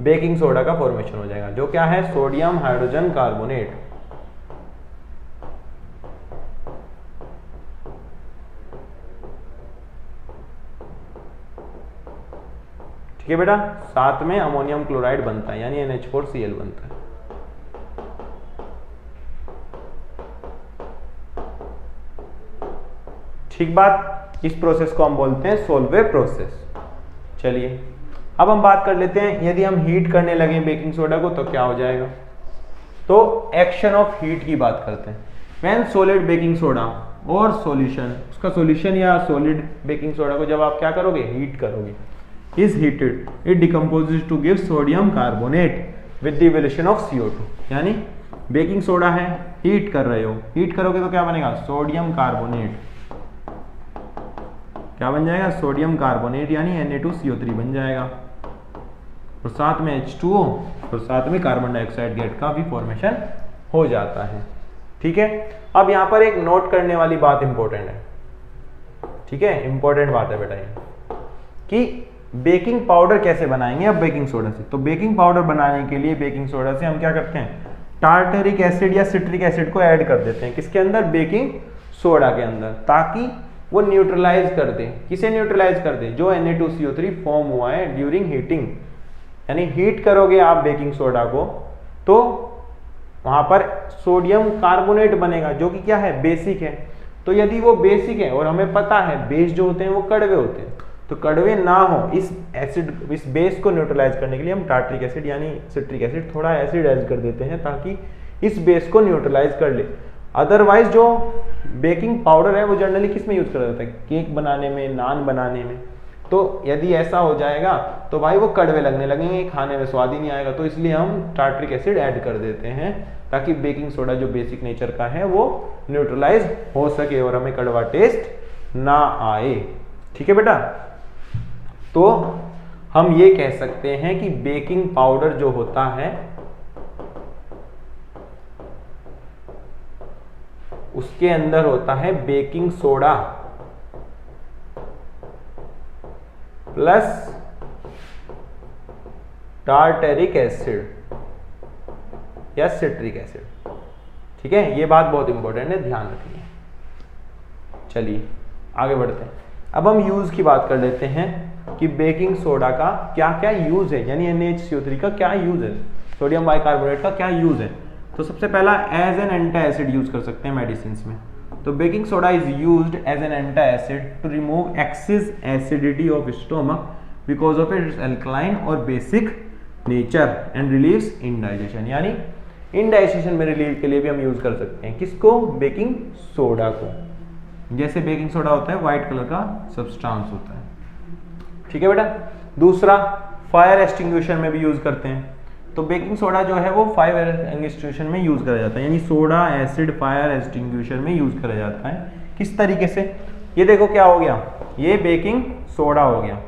बेकिंग सोडा का फॉर्मेशन हो जाएगा, जो क्या है? Sodium hydrogen carbonate. ठीक है बेटा, साथ में अमोनियम क्लोराइड बनता है, यानी NH4Cl बनता है। ठीक बात, इस प्रोसेस को हम बोलते हैं सोल्वे प्रोसेस। चलिए अब हम बात कर लेते हैं, यदि हम हीट करने लगे बेकिंग सोडा को तो क्या हो जाएगा? तो एक्शन ऑफ हीट की बात करते हैं। व्हेन सॉलिड बेकिंग सोडा और सॉल्यूशन, उसका सॉल्यूशन या सॉलिड बेकिंग सोडा को जब आप क्या करोगे? हीट करोगे, is heated, it decomposes to give sodium carbonate with the evolution of CO2। यानी बेकिंग सोडा है, हीट कर रहे हो, हीट करोगे तो क्या बनेगा? Sodium carbonate. क्या बन जाएगा? सोडियम कार्बोनेट, यानी Na2CO3 बन जाएगा, और साथ में H2O, और साथ में कार्बन डाइऑक्साइड गैस का भी फॉर्मेशन हो जाता है। ठीक है, अब यहाँ पर एक नोट करने वाली बात इंपॉर्टेंट है। ठीक है, इंपॉर्टेंट बात है बेटा ये, कि बेकिंग पाउडर कैसे बनाएंगे अब बेकिंग सोडा से। तो बेकिंग पाउडर बनाने के लिए बेकिंग सोडा से हम क्या करते हैं? टार्टरिक एसिड या सिट्रिक एसिड को ऐड कर देते हैं। किसके अंदर? बेकिंग सोडा के अंदर, ताकि वो न्यूट्रलाइज कर दे। किसे न्यूट्रलाइज कर दे? जो Na2CO3 फॉर्म हुआ है ड्यूरिंग हीटिंग। यानी हीट करोगे आप बेकिंग सोडा को तो वहां पर सोडियम कार्बोनेट बनेगा, जो कि क्या है? बेसिक है। तो यदि वो बेसिक है और हमें पता है बेस जो होते हैं वो कड़वे होते हैं, तो कड़वे ना हो, इस बेस को न्यूट्रलाइज करने के लिए हम टार्टरिक एसिड यानी सिट्रिक एसिड, थोड़ा एसिड ऐड कर देते हैं ताकि इस बेस को न्यूट्रलाइज कर ले। अदरवाइज जो बेकिंग पाउडर है वो जनरली किस में यूज करा जाता है? केक बनाने में, नान बनाने में। तो यदि ऐसा हो जाएगा तो भाई वो कड़वे लगने लगेंगे, खाने में स्वाद ही नहीं आएगा। तो इसलिए हम टार्टरिक एसिड ऐड कर देते हैं ताकि बेकिंग सोडा जो बेसिक नेचर का है वो न्यूट्रलाइज हो सके और हमें कड़वा टेस्ट ना आए। ठीक है बेटा, तो हम ये कह सकते हैं कि बेकिंग पाउडर जो होता है उसके अंदर होता है baking soda plus tartaric acid या सिट्रिक एसिड। ठीक है, ये बात बहुत इंपॉर्टेंट है, ध्यान रखिए। चलिए आगे बढ़ते हैं। अब हम यूज की बात कर लेते हैं कि बेकिंग सोडा का क्या क्या यूज है, यानी NaHCO3 का क्या यूज है, सोडियम बाइकार्बोनेट का क्या यूज है। तो सबसे पहला as an anti acid use कर सकते हैं मेडिसिन में। तो baking soda is used as an anti acid to remove excess acidity of stomach because of its alkaline और basic nature and relieves indigestion. यानी इंडाइजेशन में रिलीव के लिए भी हम यूज कर सकते हैं किसको? बेकिंग सोडा को। जैसे बेकिंग सोडा होता है व्हाइट कलर का सब्सटेंस होता है। ठीक है बेटा, दूसरा फायर एक्सटिंग्विशर में भी यूज करते हैं। तो बेकिंग सोडा जो है वो फायर एक्सटिंग्विशर में यूज करा जाता है, यानी सोडा एसिड फायर एक्सटिंग्विशर में यूज करा जाता है। किस तरीके से? ये देखो क्या हो गया, ये बेकिंग सोडा हो गया,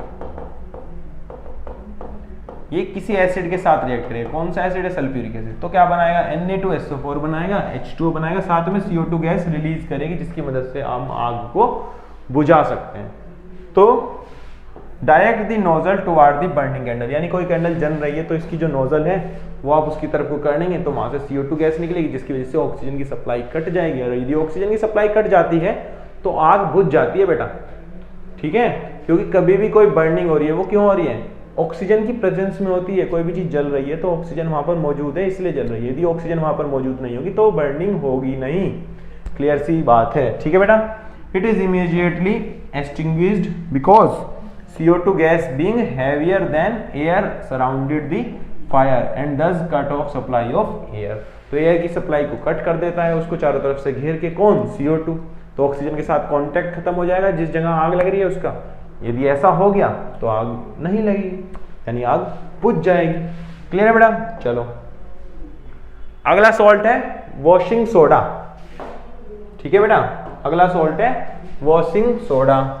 ये किसी एसिड के साथ रिएक्ट करेगा। कौन सा एसिड है? Sulphuric acid. तो क्या बनाएगा? Na2SO4 बनाएगा, H2O बनाएगा, साथ में CO2 गैस रिलीज करेगी, जिसकी मदद से हम आग को बुझा सकते हैं। तो direct the nozzle toward the burning candle, यानी कोई कैंडल जल रही है तो इसकी जो नोजल है वो आप उसकी तरफ को करेंगे तो वहां से CO2 गैस निकलेगी, जिसकी वजह से ऑक्सीजन की सप्लाई कट जाएगी। और यदि ऑक्सीजन की सप्लाई कट जाती है तो आग बुझ जाती है बेटा। ठीक है, क्योंकि कभी भी कोई बर्निंग हो रही है वो क्यों हो रही है? ऑक्सीजन की प्रेजेंस में होती है। कोई भी चीज जल रही है तो ऑक्सीजन वहां पर मौजूद है इसलिए जल रही है। यदि ऑक्सीजन वहां पर मौजूद नहीं होगी तो बर्निंग होगी नहीं। क्लियर सी बात है। ठीक है बेटा, it is immediately extinguished because CO2 gas being heavier than air surrounded the fire and thus cut off supply of air। तो एयर की सप्लाई को कट कर देता है, उसको चारों तरफ से घेर के। कौन? CO2। तो ऑक्सीजन के साथ कांटेक्ट खत्म हो जाएगा जिस जगह आग लग रही है उसका। यदि ऐसा हो गया तो आग नहीं लगेगी, यानी आग बुझ जाएगी। क्लियर है बेटा? चलो अगला सॉल्ट है वॉशिंग सोडा। ठीक है बेटा, अगला सॉल्ट है वॉशिंग सोडा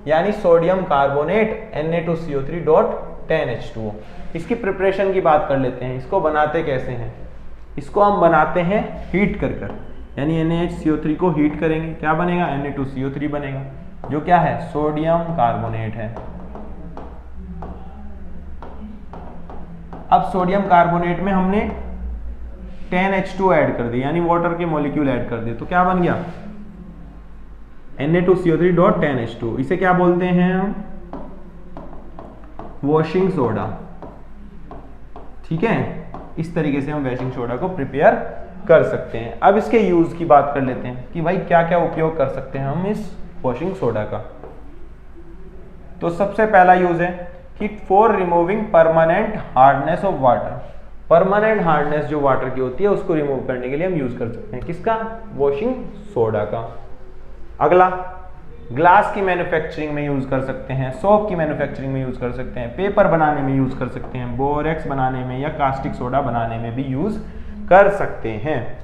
यानी सोडियम कार्बोनेट Na2CO3.10H2O। इसकी प्रिपरेशन की बात कर लेते हैं। इसको बनाते कैसे हैं? इसको हम बनाते हैं हीट कर कर, यानी NaHCO3 को हीट करेंगे, क्या बनेगा? Na2CO3 बनेगा, जो क्या है? सोडियम कार्बोनेट है। अब सोडियम कार्बोनेट में हमने 10H2 ऐड कर दिया, यानी वाटर के मॉलिक्यूल ऐड कर दिए, तो क्या बन गया? Na2CO3.10H2। इसे क्या बोलते हैं हम? Washing soda. ठीक है, इस तरीके से हम वॉशिंग सोडा को प्रिपेयर कर सकते हैं। अब इसके यूज की बात कर लेते हैं कि भाई क्या क्या उपयोग कर सकते हैं हम इस वॉशिंग सोडा का। तो सबसे पहला यूज है कि for removing permanent hardness of water. Permanent hardness जो वाटर की होती है उसको रिमूव करने के लिए हम यूज कर सकते हैं। किसका? वॉशिंग सोडा का। अगला, ग्लास की मैन्युफैक्चरिंग में यूज कर सकते हैं, सोप की मैन्युफैक्चरिंग में यूज कर सकते हैं, पेपर बनाने में यूज कर सकते हैं, बोरेक्स बनाने में या कास्टिक सोडा बनाने में भी यूज कर सकते हैं।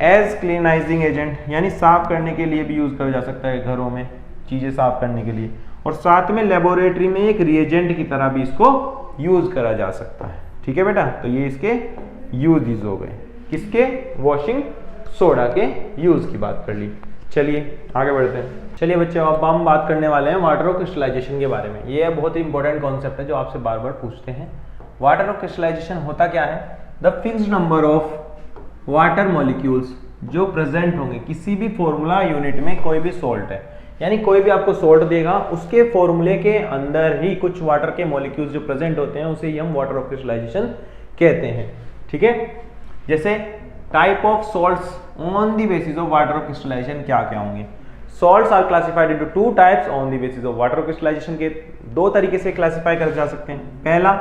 एज क्लीनाइजिंग एजेंट, यानी साफ करने के लिए भी यूज किया जा सकता है, घरों में चीजें साफ करने के लिए। और साथ में लेबोरेटरी में एक रिएजेंट की तरह भी इसको यूज करा जा सकता है। ठीक है बेटा, तो ये इसके यूजेस हो गए। किसके? वॉशिंग सोडा के यूज की बात कर ली। चलिए आगे बढ़ते हैं। चलिए बच्चों, अब हम बात करने वाले हैं वाटर ऑफ क्रिस्टलाइजेशन के बारे में। ये बहुत ही इंपॉर्टेंट कॉन्सेप्ट है जो आपसे बार बार पूछते हैं। वाटर ऑफ क्रिस्टलाइजेशन होता क्या है? The fixed number of water molecules जो प्रेजेंट होंगे किसी भी फॉर्मूला यूनिट में, कोई भी सॉल्ट है, यानी कोई भी आपको सॉल्ट देगा उसके फॉर्मूले के अंदर ही कुछ वाटर के मॉलिक्यूल्स जो प्रेजेंट होते हैं उसे ही हम वाटर ऑफ क्रिस्टलाइजेशन कहते हैं। ठीक है, जैसे type of salts on the basis of water of crystallisation क्या क्या होंगे? Salts are classified into two types on the basis of water of crystallisation. के दो तरीके से क्लासिफाई कर जा सकते हैं। पहला,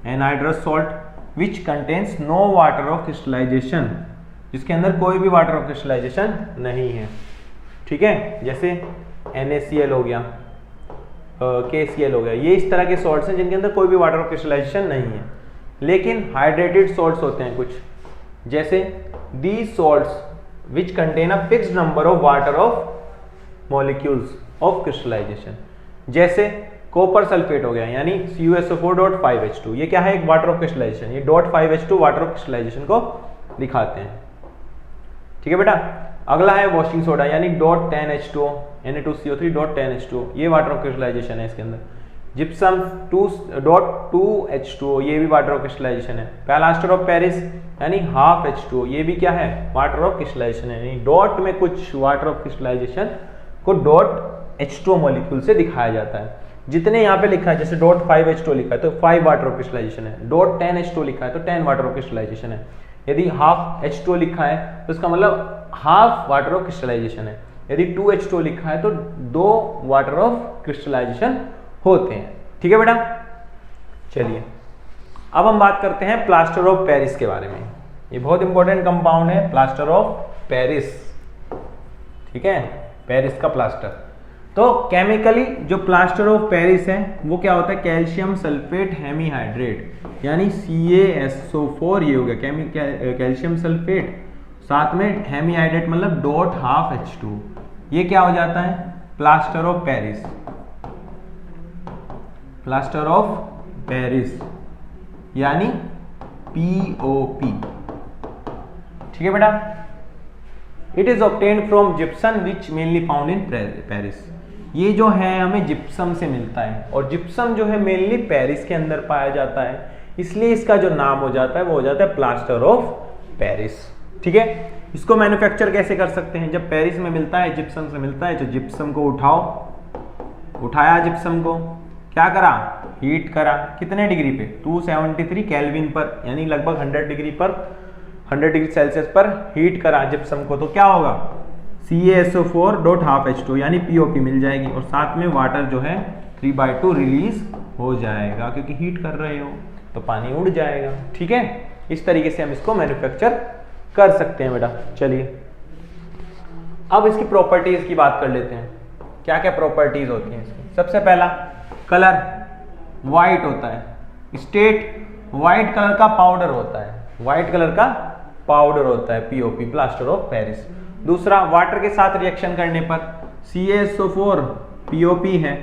anhydrous salt which contains no water of crystallisation, जिसके अंदर कोई भी वाटर ऑफ क्रिस्टलाइजेशन नहीं है। ठीक है, जैसे NaCl हो गया, KCl हो गया, ये इस तरह के सॉल्ट्स हैं जिनके अंदर कोई भी वाटर ऑफ क्रिस्टलाइजेशन नहीं है। लेकिन हाइड्रेटेड सॉल्ट्स होते हैं कुछ, जैसे these salts which contain a fixed number of water of molecules of crystallization। जैसे कॉपर सल्फेट हो गया, यानी CuSO4.5H2, ये क्या है? एक वाटर ऑफ क्रिस्टलाइजेशन। ये .5H2 वाटर ऑफ क्रिस्टलाइजेशन को दिखाते हैं। ठीक है बेटा, अगला है वॉशिंग सोडा, यानी .10H2O, Na2CO3.10H2O, ये वाटर ऑफ क्रिस्टलाइजेशन है इसके अंदर। जिप्सम 2.2H2O, ये भी वाटर ऑफ क्रिस्टलाइजेशन है। प्लास्टर ऑफ पेरिस यानी हाफ H2O, ये भी क्या है? वाटर ऑफ क्रिस्टलाइजेशन है। यानी डॉट में कुछ वाटर ऑफ क्रिस्टलाइजेशन को .H2O मॉलिक्यूल से दिखाया जाता है। जितने यहाँ पे लिखा है, जैसे .5H2O लिखा है तो 5 वाटर ऑफ क्रिस्टलाइजेशन है, .10H2O लिखा है तो 10 वाटर ऑफ क्रिस्टलाइजेशन है। यदि हाफ H2O लिखा है तो इसका मतलब हाफ वाटर ऑफ क्रिस्टलाइजेशन है। यदि 2H2O लिखा है तो 2 वाटर ऑफ क्रिस्टलाइजेशन होते हैं। ठीक है बेटा, चलिए अब हम बात करते हैं प्लास्टर ऑफ पेरिस के बारे में। ये बहुत इंपॉर्टेंट कंपाउंड है, प्लास्टर ऑफ पेरिस। ठीक है, पेरिस का प्लास्टर। तो केमिकली जो प्लास्टर ऑफ पेरिस है वो क्या होता है? कैल्शियम सल्फेट हेमीहाइड्रेट, यानी CaSO4, ये हो गया कैल्शियम सल्फेट, साथ में हेमीहाइड्रेट मतलब .12H2, ये क्या हो जाता है? Plaster of Paris. Plaster of Paris यानी POP। ठीक है बेटा, it is obtained from gypsum which mainly found in Paris. ये जो है हमें जिप्सम से मिलता है, और जिप्सम जो है मेनली पेरिस के अंदर पाया जाता है, इसलिए इसका जो नाम हो जाता है वो हो जाता है प्लास्टर ऑफ पेरिस। ठीक है, इसको मैन्युफैक्चर कैसे कर सकते हैं? जब पेरिस में मिलता है, जिप्सम से मिलता है, तो जिप्सम को उठाया जिप्सम को क्या करा? हीट करा। कितने डिग्री पे? 273 केल्विन पर, यानी लगभग 100 डिग्री पर, 100 डिग्री सेल्सियस पर हीट करा जिप्सम को, तो क्या होगा? CaSO4.12H2 यानी POP मिल जाएगी, और साथ में वाटर जो है 3/2 रिलीज हो जाएगा, क्योंकि हीट कर रहे हो तो पानी उड़ जाएगा। ठीक है, इस तरीके से हम इसको मैन्युफैक्चर कर सकते हैं बेटा। चलिए अब इसकी प्रॉपर्टीज की बात कर लेते हैं। क्या क्या प्रॉपर्टीज होती हैं इसकी? सबसे पहला, कलर वाइट होता है, स्टेट व्हाइट कलर का पाउडर होता है, व्हाइट कलर का पाउडर होता है पीओपी, प्लास्टर ऑफ पेरिस। दूसरा, वाटर के साथ रिएक्शन करने पर CaSO4 पीओपी है,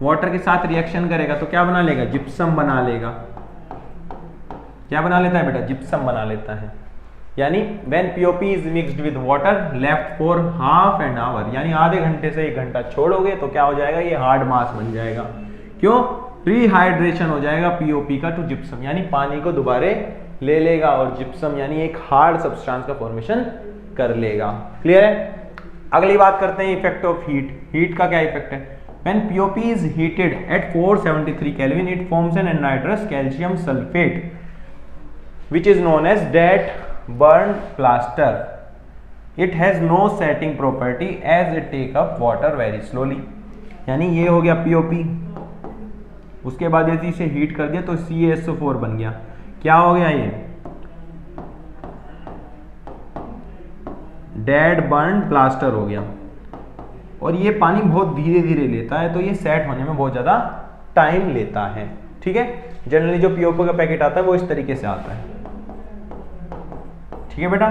वाटर के साथ रिएक्शन करेगा तो क्या बना लेगा, जिप्सम बना लेगा। क्या बना लेता है बेटा, जिप्सम बना लेता है। यानी when POP is mixed with water left for half an hour, यानी आधे घंटे से 1 घंटा छोड़ोगे तो क्या हो जाएगा, ये हार्ड मास बन जाएगा। क्यों, रिहाइड्रेशन हो जाएगा पीओपी का टू जिप्सम, यानी पानी को दोबारे ले लेगा और जिप्सम यानी एक हार्ड सब्सटेंस का फॉर्मेशन कर लेगा। क्लियर है। अगली बात करते हैं इफेक्ट ऑफ हीट। हीट का क्या इफेक्ट है, when POP is heated at 473 kelvin it forms an anhydrous calcium sulphate which is known as dead burn plaster. It has no setting property as it take up water very slowly. यानी ये हो गया पीओपी, उसके बाद यदि इसे हीट कर दिया तो CaSO4 बन गया। क्या हो गया, ये डेड बर्न प्लास्टर हो गया। और ये पानी बहुत धीरे धीरे लेता है तो ये सेट होने में बहुत ज़्यादा टाइम लेता है। ठीक है, जनरली जो पीओपी का पैकेट आता है वो इस तरीके से आता है। ठीक है बेटा,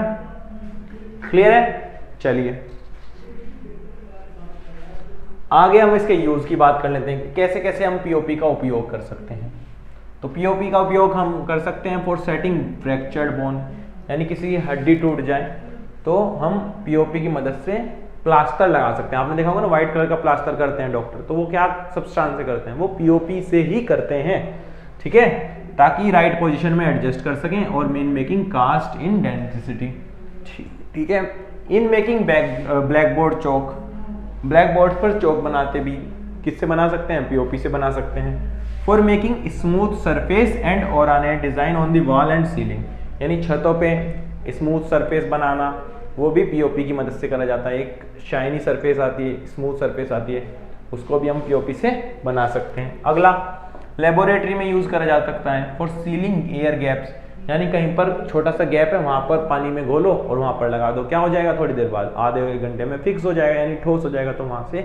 क्लियर है। चलिए आगे हम इसके यूज की बात कर लेते हैं कि कैसे कैसे हम पीओपी का उपयोग कर सकते हैं। तो पीओपी का उपयोग हम कर सकते हैं फॉर सेटिंग फ्रैक्चर्ड बोन, यानी किसी की हड्डी टूट जाए तो हम पीओपी की मदद से प्लास्टर लगा सकते हैं। आपने देखा होगा ना, व्हाइट कलर का प्लास्टर करते हैं डॉक्टर, तो वो क्या सब्सटेंस से करते हैं, वो पीओपी से ही करते हैं। ठीक है, ताकि राइट पोजीशन में एडजस्ट कर सकें और मेन मेकिंग कास्ट इन डेंसिटी। ठीक है, in making blackboard chalk, blackboard पर चौक बनाते भी किससे बना सकते हैं, पीओपी से बना सकते हैं। For making smooth surface and ornament design on the wall and ceiling, यानी छतों पे स्मूथ सरफेस बनाना वो भी पीओपी की मदद से करा जाता है। एक शाइनी सरफेस आती है, स्मूथ सरफेस आती है, उसको भी हम पीओपी से बना सकते हैं। अगला, लेबोरेटरी में यूज करा जा सकता है फॉर सीलिंग एयर गैप्स, यानी कहीं पर छोटा सा गैप है वहां पर पानी में घोलो और वहां पर लगा दो, क्या हो जाएगा, थोड़ी देर बाद आधे 1 घंटे में फिक्स हो जाएगा, यानी ठोस हो जाएगा। तो वहां से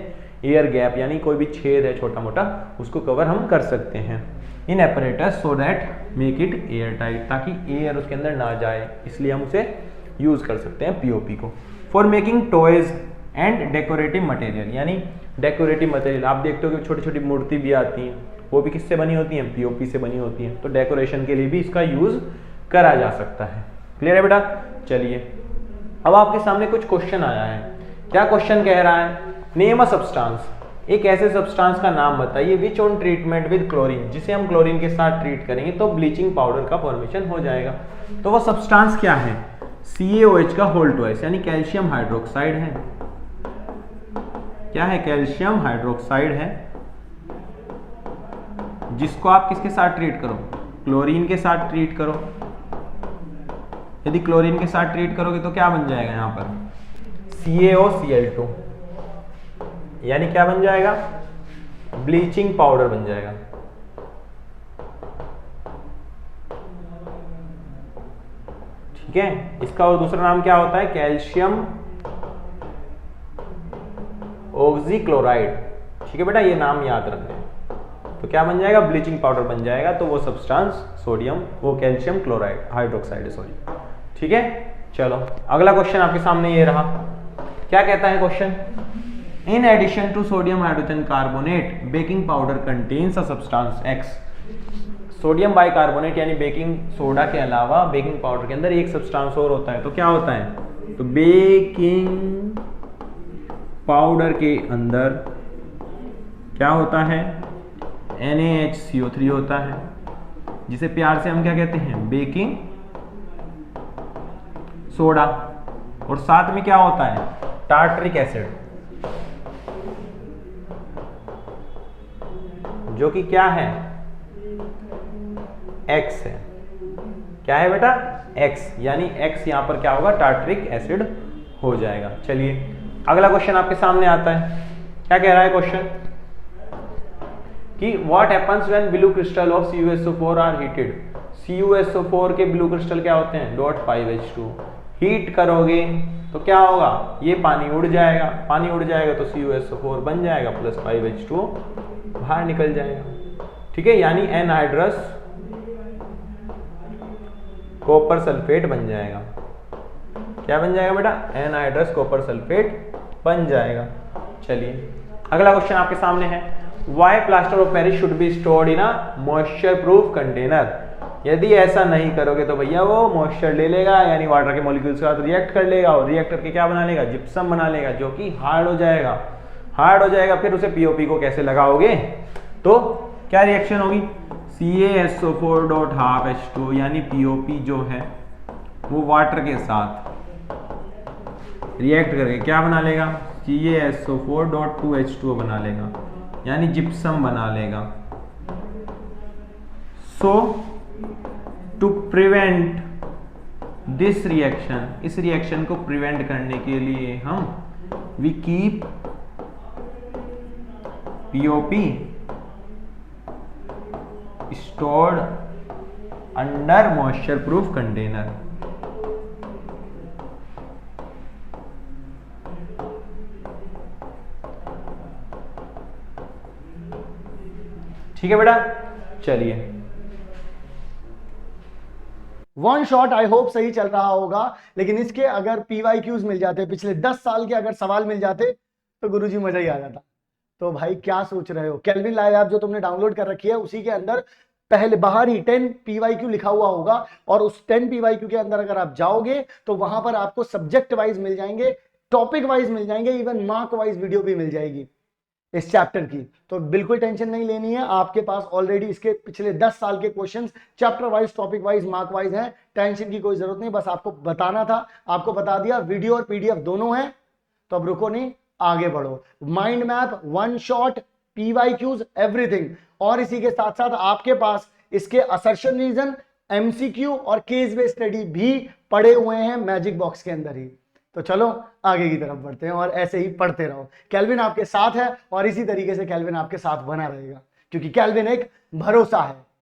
एयर गैप यानी कोई भी छेद है छोटा मोटा उसको कवर हम कर सकते हैं in apparatus so that make it air tight, ताकि एयर उसके अंदर ना जाए, इसलिए हम उसे यूज कर सकते हैं पीओपी को। For making toys and decorative material, यानी डेकोरेटिव मटेरियल आप देखते हो कि छोटी छोटी मूर्ति भी आती हैं, वो भी किससे बनी होती हैं, पीओपी से बनी होती हैं। तो डेकोरेशन के लिए भी इसका यूज करा जा सकता है। क्लियर है बेटा। चलिए अब आपके सामने कुछ क्वेश्चन आया है। क्या क्वेश्चन कह रहा है, नेम अ सब्सटेंस, एक ऐसे सब्सटेंस का नाम बताइए which on treatment with chlorine, जिसे हम क्लोरीन के साथ ट्रीट करेंगे तो ब्लीचिंग पाउडर का फॉर्मेशन हो जाएगा। तो वो सब्सटेंस क्या है, CaOH का होल ट्वाइस, यानी कैल्शियम हाइड्रोक्साइड है। क्या है, कैल्शियम हाइड्रोक्साइड है, जिसको आप किसके साथ ट्रीट करो, क्लोरीन के साथ ट्रीट करो। यदि क्लोरीन के साथ ट्रीट करोगे तो क्या बन जाएगा, यहां पर CaOCl2, यानी क्या बन जाएगा, ब्लीचिंग पाउडर बन जाएगा। ठीक है, इसका और दूसरा नाम क्या होता है, कैल्शियम ऑक्सीक्लोराइड। ठीक है बेटा, ये नाम याद रखना है। तो क्या बन जाएगा, ब्लीचिंग पाउडर बन जाएगा। तो वो सब्सटेंस सोडियम, वो कैल्शियम क्लोराइड हाइड्रोक्साइड है, सॉरी। ठीक है, चलो अगला क्वेश्चन आपके सामने ये रहा। क्या कहता है question, in addition to sodium hydrogen carbonate baking powder contains a substance X। Sodium bicarbonate यानी बेकिंग सोडा के अलावा बेकिंग पाउडर के अंदर एक सब्सटेंस और होता है। तो क्या होता है, तो बेकिंग पाउडर के अंदर क्या होता है, NaHCO3 होता है, जिसे प्यार से हम क्या कहते हैं, बेकिंग सोडा। और साथ में क्या होता है, टार्टरिक एसिड, जो कि क्या है, X है। क्या है बेटा, X, यानी X यहां पर क्या होगा, टार्टरिक एसिड हो जाएगा। चलिए अगला क्वेश्चन आपके सामने आता है। क्या कह रहा है क्वेश्चन कि what happens when blue crystal of CuSO4 are heated. CuSO4 के ब्लू क्रिस्टल क्या होते हैं, .5H2। हीट करोगे तो क्या होगा, ये पानी उड़ जाएगा, पानी उड़ जाएगा तो CuSO4 बन जाएगा प्लस 5H2 बाहर निकल जाएगा। ठीक है, यानी एनहाइड्रस कॉपर सल्फेट बन जाएगा। क्या बन जाएगा बेटा? एनहाइड्रस कॉपर सल्फेट बन जाएगा। चलिए अगला क्वेश्चन आपके सामने है, why plaster of Paris should be stored in a moisture proof container. यदि ऐसा नहीं करोगे तो भैया वो मॉइस्चर ले लेगा, यानी वाटर के मॉलिक्यूल्स के साथ रिएक्ट कर लेगा और रिएक्ट करके क्या बना लेगा? जिप्सम बना लेगा, जो कि हार्ड हो जाएगा। हार्ड हो जाएगा, फिर उसे पीओपी को कैसे लगाओगे? तो क्या रिएक्शन होगी? CaSO4.12H2 यानी पीओपी जो है वो वाटर के साथ रिएक्ट करके क्या बना लेगा? CaSO4.2H2 बना लेगा, यानी जिप्सम बना लेगा। So to prevent this reaction, इस रिएक्शन को प्रिवेंट करने के लिए हम we keep POP stored under moisture proof container। ठीक है बेटा, चलिए वन शॉट आई होप सही चल रहा होगा, लेकिन इसके अगर पीवाईक्यूज मिल जाते, पिछले 10 साल के अगर सवाल मिल जाते तो गुरुजी मजा ही आ जाता। तो भाई क्या सोच रहे हो? केल्विन लाइव ऐप जो तुमने डाउनलोड कर रखी है उसी के अंदर पहले बाहर ही 10 पीवाईक्यू लिखा हुआ होगा, और उस 10 पीवाईक्यू के अंदर अगर आप जाओगे तो वहां पर आपको सब्जेक्ट वाइज मिल जाएंगे, टॉपिक वाइज मिल जाएंगे, इवन मार्क वाइज वीडियो भी मिल जाएगी इस चैप्टर की। तो बिल्कुल टेंशन नहीं लेनी है, आपके पास ऑलरेडी इसके पिछले 10 साल के questions chapter wise, topic wise, mark wise हैं। टेंशन की कोई जरूरत नहीं, बस आपको बताना था, आपको बता दिया। वीडियो और पीडीएफ दोनों है, तो अब रुको नहीं, आगे बढ़ो। Mind map, one shot, PYQs, everything. और इसी के साथ साथ आपके पास इसके असर्शन रीजन, एमसीक्यू और केस बेस्ड स्टडी भी पड़े हुए हैं मैजिक बॉक्स के अंदर ही। तो चलो आगे की तरफ बढ़ते हैं और ऐसे ही पढ़ते रहो। केल्विन आपके साथ है और इसी तरीके से केल्विन आपके साथ बना रहेगा, क्योंकि केल्विन एक भरोसा है।